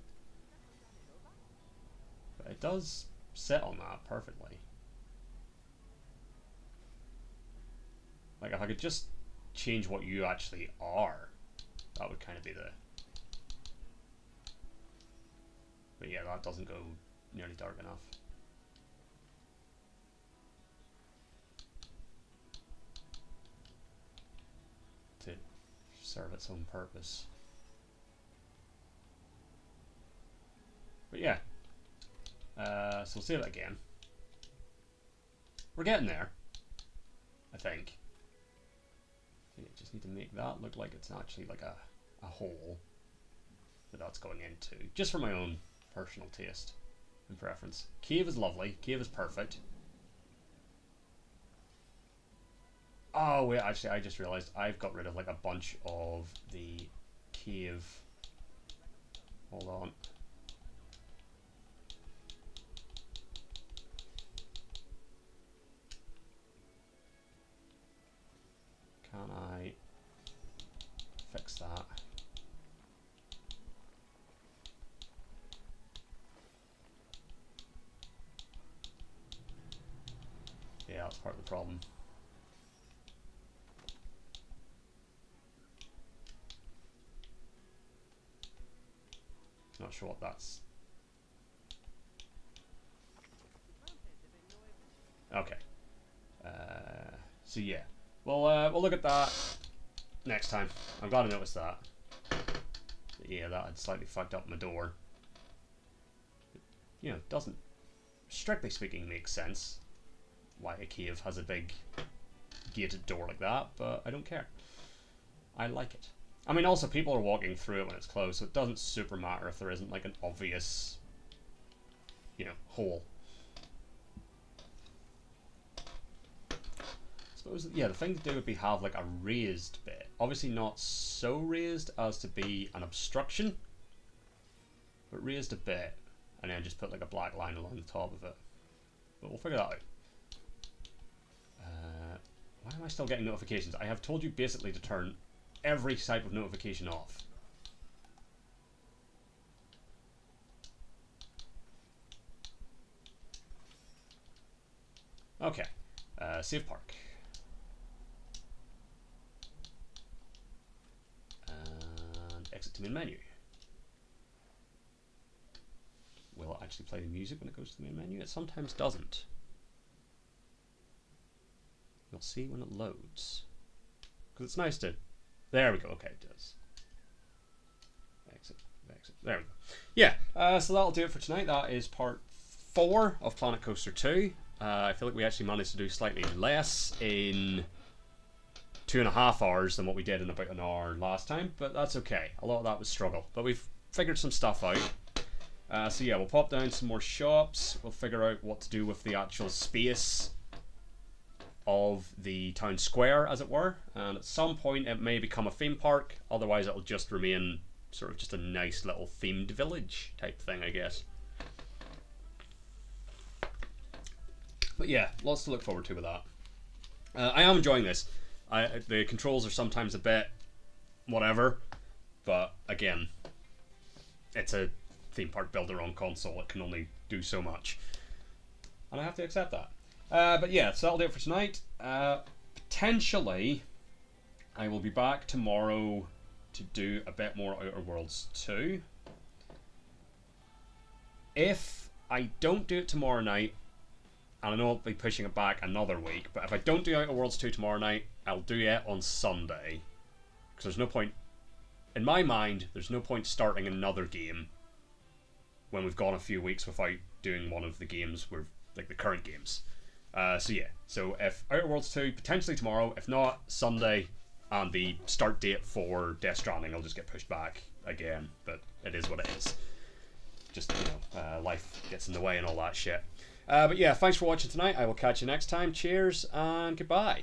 [SPEAKER 1] But it does sit on that perfectly. Like if I could just change what you actually are, that would kind of be the... But yeah, that doesn't go nearly dark enough. To serve its own purpose. But yeah, so we'll say that again. We're getting there, I think. I just need to make that look like it's actually like a hole that that's going into, just for my own personal taste and preference. Cave is lovely. Cave is perfect. Oh wait, actually I just realized I've got rid of like a bunch of the cave. Hold on. Can I fix that? Yeah, that's part of the problem. Not sure what that's. Okay. So yeah, we'll look at that next time. I'm glad I noticed that. Yeah, that had slightly fucked up my door. You know, doesn't, strictly speaking, make sense why a cave has a big gated door like that, but I don't care. I like it. I mean, also people are walking through it when it's closed, so it doesn't super matter if there isn't like an obvious, you know, hole. Suppose, yeah, the thing to do would be have like a raised bit. Obviously not so raised as to be an obstruction, but raised a bit, and then just put like a black line along the top of it. But we'll figure that out. Why am I still getting notifications? I have told you basically to turn every type of notification off. Okay, save park. And exit to main menu. Will it actually play the music when it goes to the main menu? It sometimes doesn't. You'll see when it loads. Because it's nice to... There we go. Okay, it does. Exit, exit. There we go. Yeah, so that'll do it for tonight. That is part 4 of Planet Coaster 2. I feel like we actually managed to do slightly less in 2.5 hours than what we did in about an hour last time, but that's okay. A lot of that was struggle, but we've figured some stuff out. So yeah, we'll pop down some more shops. We'll figure out what to do with the actual space of the town square, as it were, and at some point it may become a theme park, otherwise it'll just remain sort of just a nice little themed village type thing, I guess. But yeah, lots to look forward to with that. I am enjoying this. The controls are sometimes a bit whatever, but again, it's a theme park builder on console. It can only do so much, and I have to accept that. But yeah, so that'll do it for tonight. Potentially, I will be back tomorrow to do a bit more Outer Worlds 2. If I don't do it tomorrow night, and I know I'll be pushing it back another week, but if I don't do Outer Worlds 2 tomorrow night, I'll do it on Sunday. Because there's no point, in my mind, there's no point starting another game when we've gone a few weeks without doing one of the games, like the current games. So yeah, so if Outer Worlds 2, potentially tomorrow, if not, Sunday, and the start date for Death Stranding will just get pushed back again, but it is what it is. Just, you know, life gets in the way and all that shit. But yeah, thanks for watching tonight. I will catch you next time. Cheers, and goodbye.